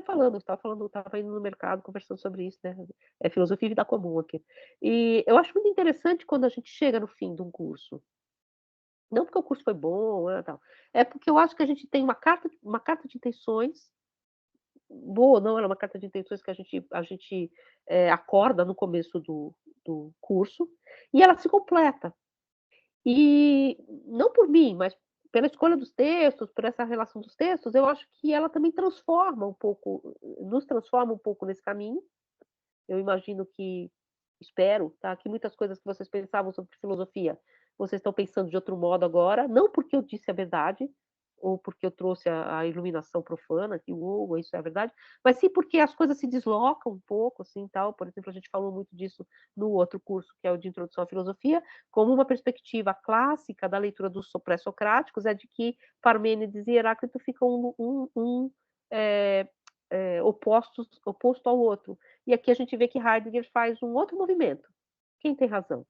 indo no mercado conversando sobre isso, né, filosofia e vida comum aqui. E eu acho muito interessante quando a gente chega no fim de um curso, não porque o curso foi bom, tal, é porque eu acho que a gente tem uma carta de intenções, boa não, ela é uma carta de intenções que a gente, acorda no começo do curso, e ela se completa. E não por mim, mas pela escolha dos textos, por essa relação dos textos, eu acho que ela também transforma um pouco, nos transforma um pouco nesse caminho. Eu imagino que espero, tá, que muitas coisas que vocês pensavam sobre filosofia, vocês estão pensando de outro modo agora, não porque eu disse a verdade, ou porque eu trouxe a iluminação profana, que uou, isso é a verdade, mas sim porque as coisas se deslocam um pouco, assim, tal. Por exemplo, a gente falou muito disso no outro curso, que é o de Introdução à Filosofia, como uma perspectiva clássica da leitura dos pré-socráticos é de que Parmênides e Heráclito ficam eh oposto ao outro. E aqui a gente vê que Heidegger faz um outro movimento. Quem tem razão?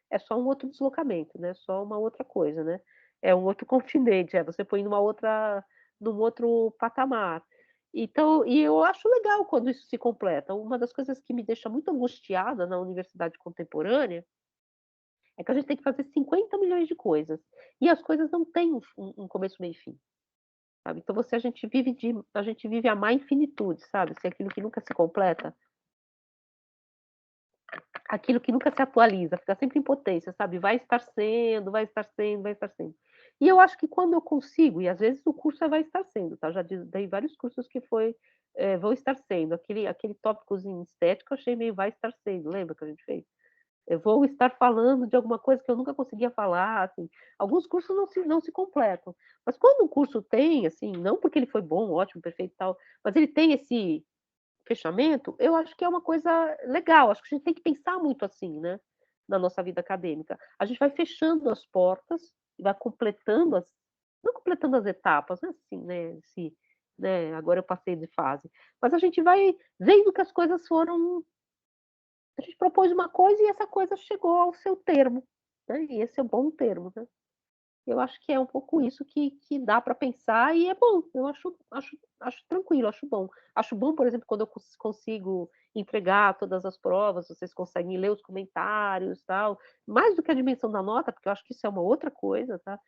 É só um outro deslocamento, né, só uma outra coisa, né. É um outro continente, você põe num outro patamar. Então e eu acho legal quando isso se completa. Uma das coisas que me deixa muito angustiada na universidade contemporânea, é que a gente tem que fazer 50 milhões de coisas, e as coisas não têm um começo, meio e fim, sabe. Então a gente vive a má infinitude, sabe, assim, aquilo que nunca se completa. Aquilo que nunca se atualiza, fica sempre em potência, sabe, vai estar sendo, vai estar sendo, vai estar sendo. E eu acho que quando eu consigo, e às vezes o curso vai estar sendo, tá, já dei vários cursos que vão estar sendo, aquele tópicozinho estético eu achei meio vai estar sendo, lembra que a gente fez? Eu vou estar falando de alguma coisa que eu nunca conseguia falar, assim, alguns cursos não se completam, mas quando um curso tem, assim, não porque ele foi bom, ótimo, perfeito e tal, mas ele tem esse fechamento, eu acho que é uma coisa legal, acho que a gente tem que pensar muito assim, né, na nossa vida acadêmica. A gente vai fechando as portas, vai completando não completando as etapas, não é assim, né, agora eu passei de fase, mas a gente vai vendo que as coisas foram a gente propôs uma coisa e essa coisa chegou ao seu termo, né, e esse é o bom termo, né. Eu acho que é um pouco isso que dá para pensar e é bom, eu acho tranquilo, acho bom. Acho bom, por exemplo, quando eu consigo entregar todas as provas, vocês conseguem ler os comentários, tal, mais do que a dimensão da nota, porque eu acho que isso é uma outra coisa, tá.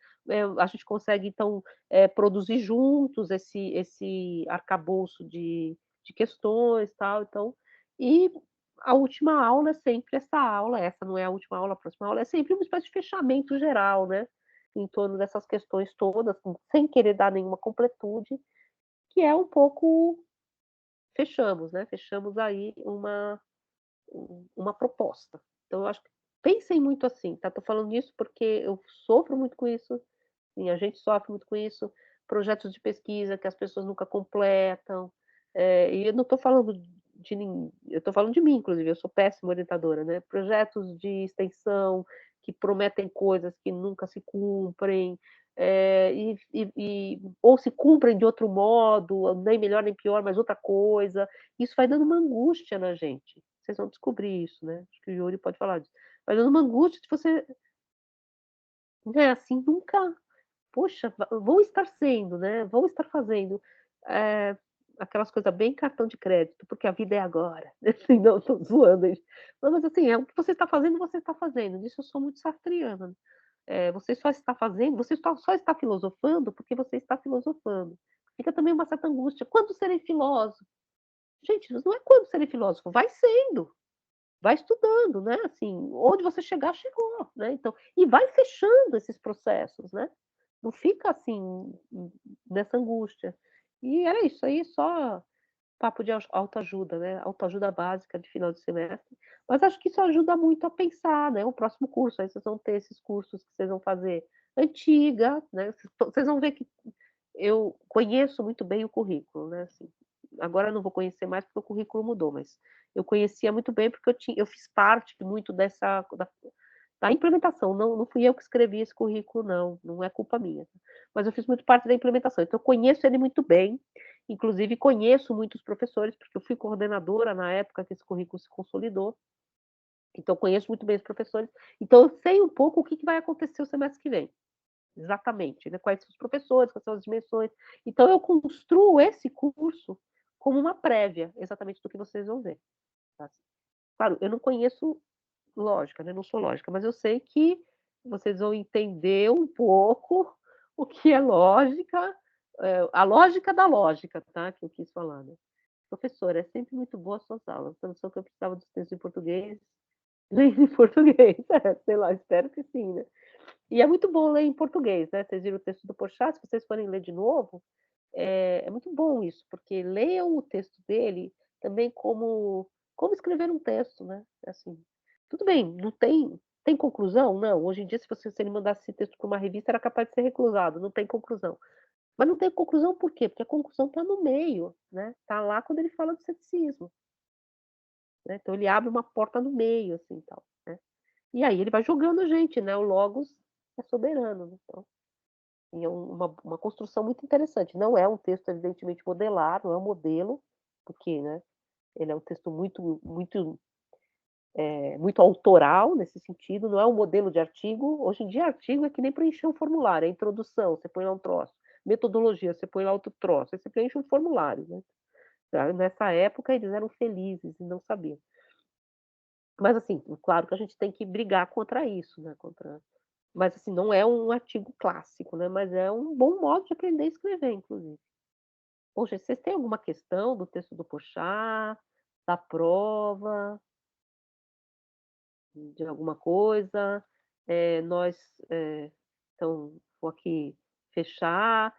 A gente consegue então, produzir juntos esse arcabouço de questões, tal, então e a última aula é sempre essa não é a última aula, a próxima aula é sempre uma espécie de fechamento geral, né, em torno dessas questões todas, sem querer dar nenhuma completude, que é um pouco fechamos, né, fechamos aí uma proposta. Então eu acho que pensem muito assim, tá, tô falando isso porque eu sofro muito com isso, Sim, a gente sofre muito com isso, projetos de pesquisa que as pessoas nunca completam, e eu não estou falando de nin eu estou falando de mim inclusive, eu sou péssima orientadora, né, projetos de extensão que prometem coisas que nunca se cumprem, ou se cumprem de outro modo, ou nem melhor nem pior, mas outra coisa, isso vai dando uma angústia na gente, vocês vão descobrir isso, né, acho que o Yuri pode falar disso, vai dando uma angústia de você, né, assim, nunca poxa, vou estar sendo, né, vou estar fazendo, eh, aquelas coisas bem cartão de crédito, porque a vida é agora, assim, não, tô zoando gente. Não, mas assim, é o que você está fazendo, nisso eu sou muito sartriana, né. Você só está fazendo, você só está filosofando porque você está filosofando. Fica também uma certa angústia, quando serei filósofo? Gente, não é quando serei filósofo, vai sendo. Vai estudando, né, assim, onde você chegar, chegou, né, então e vai fechando esses processos, né, não fica assim, nessa angústia. E era isso aí, só papo de autoajuda, né, autoajuda básica de final de semestre, mas acho que isso ajuda muito a pensar, né, o próximo curso, aí vocês vão ter esses cursos que vocês vão fazer antiga, né, vocês vão ver que eu conheço muito bem o currículo, né, assim, agora eu não vou conhecer mais porque o currículo mudou, mas eu conhecia muito bem porque eu fiz parte muito da implementação, não fui eu que escrevi esse currículo não, não é culpa minha, mas eu fiz muito parte da implementação, então eu conheço ele muito bem, inclusive conheço muitos professores, porque eu fui coordenadora na época que esse currículo se consolidou, então eu conheço muito bem os professores, então eu sei um pouco o que que vai acontecer o semestre que vem. Exatamente, né, quais são os professores, quais são as dimensões. Então eu construo esse curso como uma prévia, exatamente do que vocês vão ver, tá. Claro, eu não conheço lógica, né, não sou lógica, mas eu sei que vocês vão entender um pouco o que é lógica, a lógica da lógica, tá, que eu quis falar, né. "Professora, é sempre muito boa as suas aulas, a noção que eu precisava dos textos em português, leio em português". É, sei lá, espero que sim, né. E é muito bom ler em português, né, vocês viram o texto do Porchat, se vocês forem ler de novo, é muito bom isso, porque leiam o texto dele também como escrever um texto, né, assim. Tudo bem, não tem conclusão? Não, hoje em dia se ele mandasse esse texto para uma revista era capaz de ser recusado, não tem conclusão. Mas não tem conclusão por quê? Porque a conclusão está no meio, né, está lá quando ele fala do ceticismo, né, então ele abre uma porta no meio, assim, tal, né. E aí ele vai jogando a gente, né, o logos é soberano, né, então e é uma construção muito interessante. Não é um texto evidentemente modelar, não é um modelo, porque, né, ele é um texto muito autoral nesse sentido, não é um modelo de artigo. Hoje em dia artigo é que nem preencher um formulário, é introdução, você põe lá um troço, metodologia, você põe lá outro troço, aí você preenche um formulário, né. Nessa época eles eram felizes e não sabiam. Mas assim, claro que a gente tem que brigar contra isso, né, mas assim, não é um artigo clássico, né, mas é um bom modo de aprender a escrever inclusive. Poxa, vocês têm alguma questão do texto do Porchat, da prova, de alguma coisa? Nós, então, vou aqui fechar,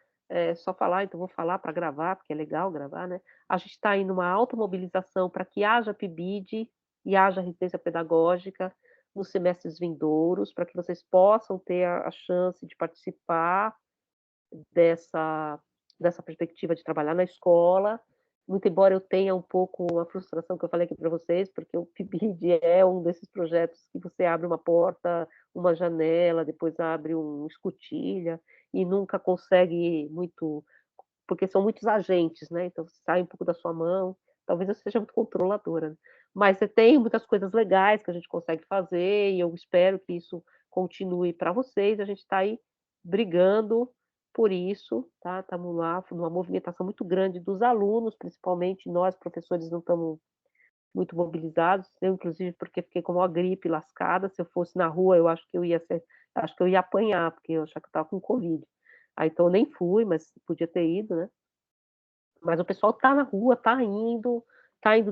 só falar, então vou falar para gravar, porque é legal gravar, né. A gente está indo uma alta mobilização para que haja PIBID e haja residência pedagógica nos semestres vindouros, para que vocês possam ter a chance de participar dessa dessa perspectiva de trabalhar na escola, muito embora eu tenha um pouco a frustração que eu falei aqui para vocês, porque o PIBID é um desses projetos que você abre uma porta, uma janela, depois abre um escotilha, e nunca consegue muito porque são muitos agentes, né, então sai um pouco da sua mão, talvez eu seja muito controladora, né. Mas você tem muitas coisas legais que a gente consegue fazer e eu espero que isso continue para vocês, a gente está aí brigando por isso, tá, estamos lá numa movimentação muito grande dos alunos, principalmente nós professores não estamos muito mobilizados, eu inclusive porque fiquei com uma gripe lascada, se eu fosse na rua eu acho que eu ia apanhar, porque eu achava que eu estava com covid. Aí então eu nem fui, mas podia ter ido, né. Mas o pessoal tá na rua, tá indo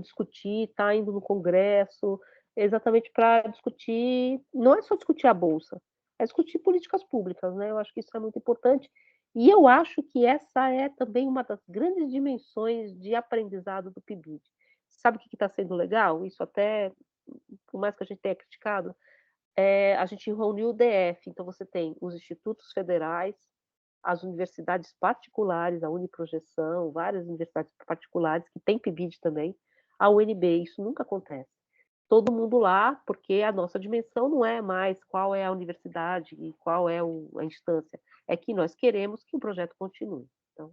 discutir, tá indo no congresso, exatamente para discutir não é só discutir a bolsa, é discutir políticas públicas, né, eu acho que isso é muito importante, e eu acho que essa é também uma das grandes dimensões de aprendizado do PIBID. Sabe o que está sendo legal? Isso até, por mais que a gente tenha criticado, a gente reuniu o DF, então você tem os institutos federais, as universidades particulares, a Uniprojeção, várias universidades particulares que têm PIBID também, a UNB, isso nunca acontece. Todo mundo lá, porque a nossa dimensão não é mais qual é a universidade e qual é a instância, é que nós queremos que o projeto continue. Então,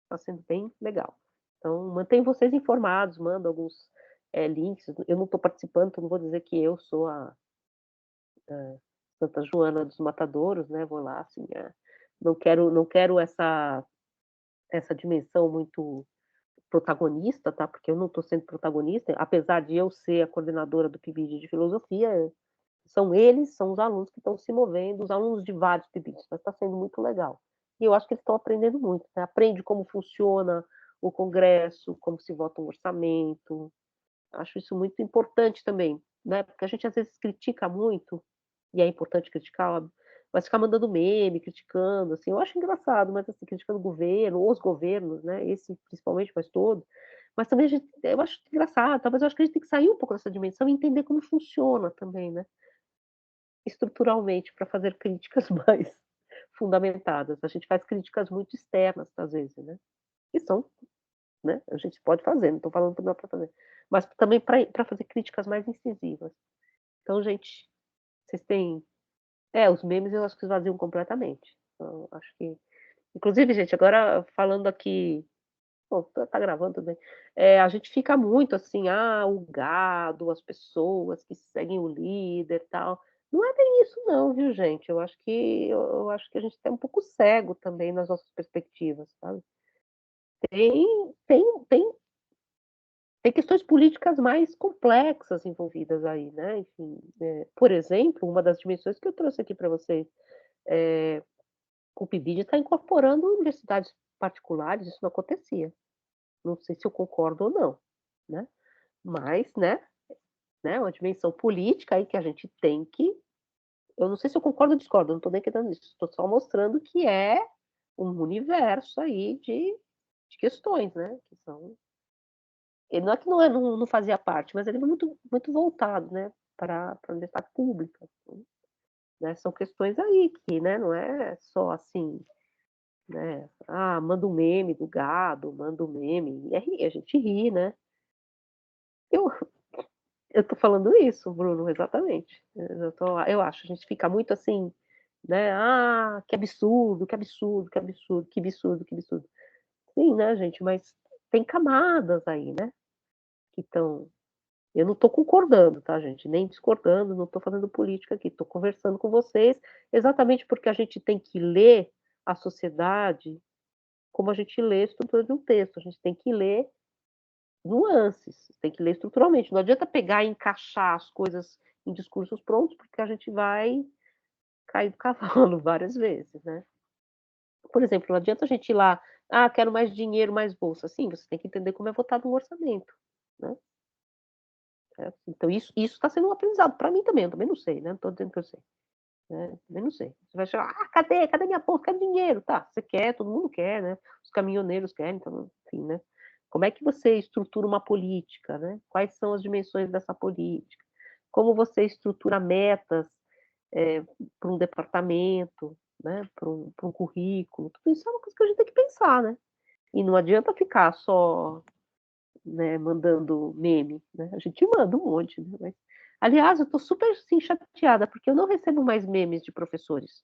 está sendo bem legal. Então, mantenho vocês informados, mando alguns links. Eu não estou participando, então não vou dizer que eu sou a Santa Joana dos Matadouros, né? Vou lá, assim, não quero essa dimensão muito protagonista, tá? Porque eu não estou sendo protagonista, apesar de eu ser a coordenadora do PIBID de filosofia, são os alunos que estão se movendo, os alunos de vários PIBIDs, mas está sendo muito legal. E eu acho que eles estão aprendendo muito, né? Aprende como funciona o congresso, como se vota um orçamento. Acho isso muito importante também, né? Porque a gente às vezes critica muito, e é importante criticar, óbvio, mas ficar mandando meme, criticando, assim, eu acho engraçado, mas assim, criticando o governo, os governos, né? Esse principalmente, mas todos. Mas também eu acho engraçado, talvez eu acho que a gente tem que sair um pouco dessa dimensão e entender como funciona também, né? Estruturalmente, para fazer críticas mais fundamentadas. A gente faz críticas muito externas, às vezes, né? E são, né? A gente pode fazer, não estou falando que não é para fazer, mas também para fazer críticas mais incisivas. Então, gente, vocês têm. Os memes eu acho que esvaziam completamente. Então, acho que. Inclusive, gente, agora falando aqui. Bom, tá gravando tudo bem. A gente fica muito assim, o gado, as pessoas que seguem o líder, tal. Não é bem isso não, viu, gente? Eu acho que a gente está um pouco cego também nas nossas perspectivas, sabe? Tem tem tem tem questões políticas mais complexas envolvidas aí, né, enfim, por exemplo, uma das dimensões que eu trouxe aqui para vocês, o PIBID está incorporando universidades particulares, isso não acontecia. Não sei se eu concordo ou não, né, mas, né, uma dimensão política aí que a gente tem que eu não sei se eu concordo ou discordo, eu não estou nem querendo isso, estou só mostrando que é um universo aí de questões, né, que são ele não é que não fazia parte, mas ele é muito muito voltado, né, pra universidade pública, né, são questões aí que, né, não é só assim, né, manda um meme do gado, manda um meme, e a gente ri, né. Eu eu tô falando isso, Bruno, exatamente. Eu acho, a gente fica muito assim, né, que absurdo, que absurdo, que absurdo, que absurdo, que absurdo. Sim, né, gente, mas tem camadas aí, né, que estão eu não estou concordando, tá, gente, nem discordando, não estou fazendo política aqui, estou conversando com vocês, exatamente porque a gente tem que ler a sociedade como a gente lê a estrutura de um texto, a gente tem que ler nuances, tem que ler estruturalmente, não adianta pegar e encaixar as coisas em discursos prontos, porque a gente vai cair do cavalo várias vezes, né. Por exemplo, não adianta a gente ir lá: quero mais dinheiro, mais bolsa", sim, você tem que entender como é votado um orçamento, né. Então isso está sendo um aprendizado para mim também, eu também não sei, né, não estou dizendo que eu sei, né, também não sei. Você vai chegar: cadê minha bolsa? Cadê dinheiro?" Tá, você quer, todo mundo quer, né, os caminhoneiros querem, então, enfim, né. Como é que você estrutura uma política, né, quais são as dimensões dessa política, como você estrutura metas, eh, para um departamento, né, para um currículo, tudo isso é uma coisa que a gente tem que pensar, né. E não adianta ficar só né, mandando meme, né, a gente manda um monte, né, mas aliás, eu tô super, assim, chateada, porque eu não recebo mais memes de professores.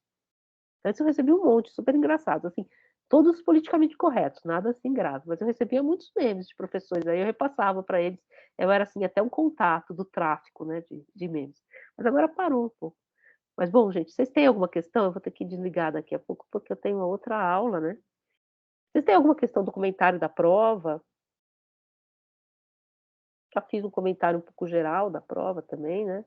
Antes eu recebia um monte, super engraçado, assim, todos politicamente corretos, nada assim grave, mas eu recebia muitos memes de professores, aí eu repassava para eles, eu era, assim, até um contato do tráfico, né, de memes. Mas agora parou um pouco. Mas bom, gente, vocês têm alguma questão? Eu vou ter que desligar daqui a pouco, porque eu tenho uma outra aula, né. Vocês têm alguma questão do comentário da prova? Já fiz um comentário um pouco geral da prova também, né.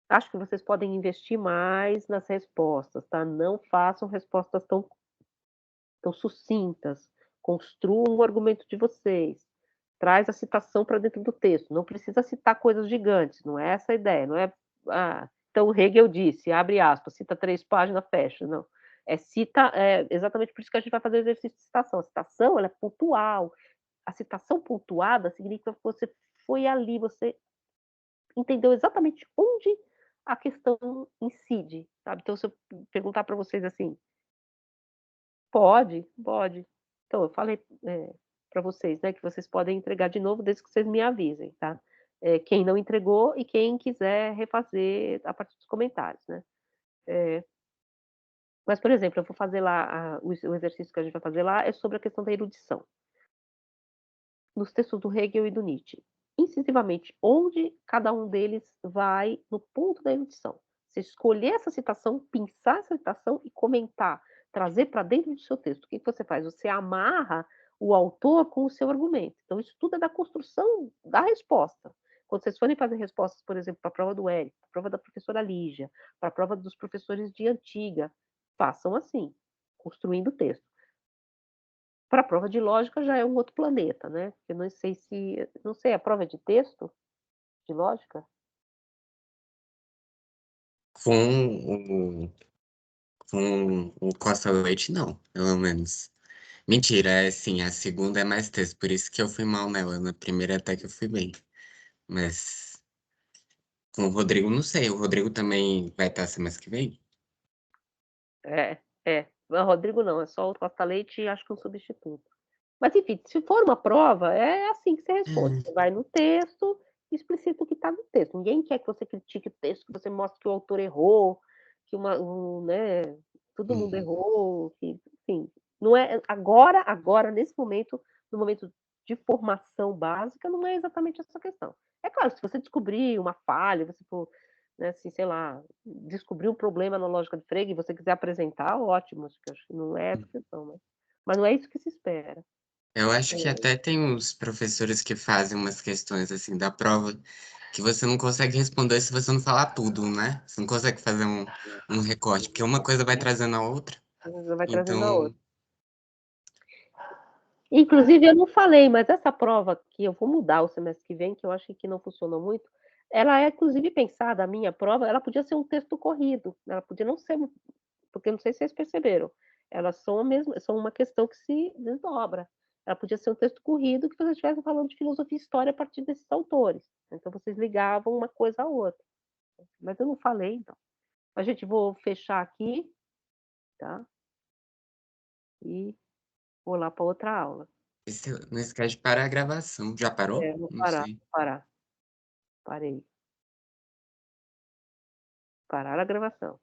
Acho que vocês podem investir mais nas respostas, tá. Não façam respostas tão sucintas. Construam o argumento de vocês. Traz a citação para dentro do texto. Não precisa citar coisas gigantes, não é essa a ideia, não é: então Hegel disse, abre aspas, cita 3 páginas, fecha, não. Exatamente por isso que a gente vai fazer o exercício de citação. A citação, ela é pontual. A citação pontuada significa que você foi ali, você entendeu exatamente onde a questão incide, sabe. Então se eu perguntar para vocês assim Pode, pode. Então, eu falei, pra vocês, né, que vocês podem entregar de novo desde que vocês me avisem, tá. Quem não entregou e quem quiser refazer a partir dos comentários, né. Eh, mas, por exemplo, eu vou fazer lá o exercício que a gente vai fazer lá é sobre a questão da erudição, nos textos do Hegel e do Nietzsche, incisivamente, onde cada um deles vai no ponto da erudição. Você escolher essa citação, pensar essa citação e comentar, trazer para dentro do seu texto. O que que você faz? Você amarra o autor com o seu argumento. Então isso tudo é da construção da resposta. Quando vocês forem fazer respostas, por exemplo, para a prova do Érico, para a prova da professora Lígia, para a prova dos professores de antiga, façam assim, construindo o texto. Para a prova de lógica já é um outro planeta, né, eu não sei, a prova é de texto? De lógica? Com o Costa Leite, não, pelo menos. Mentira, é sim, a segunda é mais texto, por isso que eu fui mal nela. Na primeira até que eu fui bem. Mas com o Rodrigo, não sei. O Rodrigo também vai estar semana que vem? É, é. Não, Rodrigo não, é só o Costa Leite e acho que um substituto. Mas enfim, se for uma prova, é assim que você responde, Hum, você vai no texto e explicita o que está no texto. Ninguém quer que você critique o texto, que você mostre que o autor errou, que né, todo mundo uhum. errou, que enfim, não é agora, nesse momento, no momento de formação básica, não é exatamente essa questão. É claro, se você descobrir uma falha, você for, né, assim, sei lá, descobrir um problema na lógica de Frege e você quiser apresentar, ótimo, acho que não é essa questão, mas não é isso que se espera. Eu acho que É. até tem uns professores que fazem umas questões assim da prova que você não consegue responder se você não falar tudo, né? Você não consegue fazer um recorte, porque uma coisa vai trazendo a outra. Uma vai trazendo a Então, outra. Inclusive eu não falei, mas essa prova que eu vou mudar o semestre que vem, que eu acho que não funcionou muito, ela é inclusive pensada, a minha prova, ela podia ser um texto corrido, ela podia não ser porque eu não sei se vocês perceberam, elas são uma questão que se desdobra. Ela podia ser um texto corrido que vocês estivessem falando de filosofia e história a partir desses autores, então vocês ligavam uma coisa à outra. Mas eu não falei então. A gente, vou fechar aqui, tá, e vou lá para outra aula. não esquece de parar a gravação. Já parou? Vou Não parar, sei. vou parar. Parei. Parar a gravação.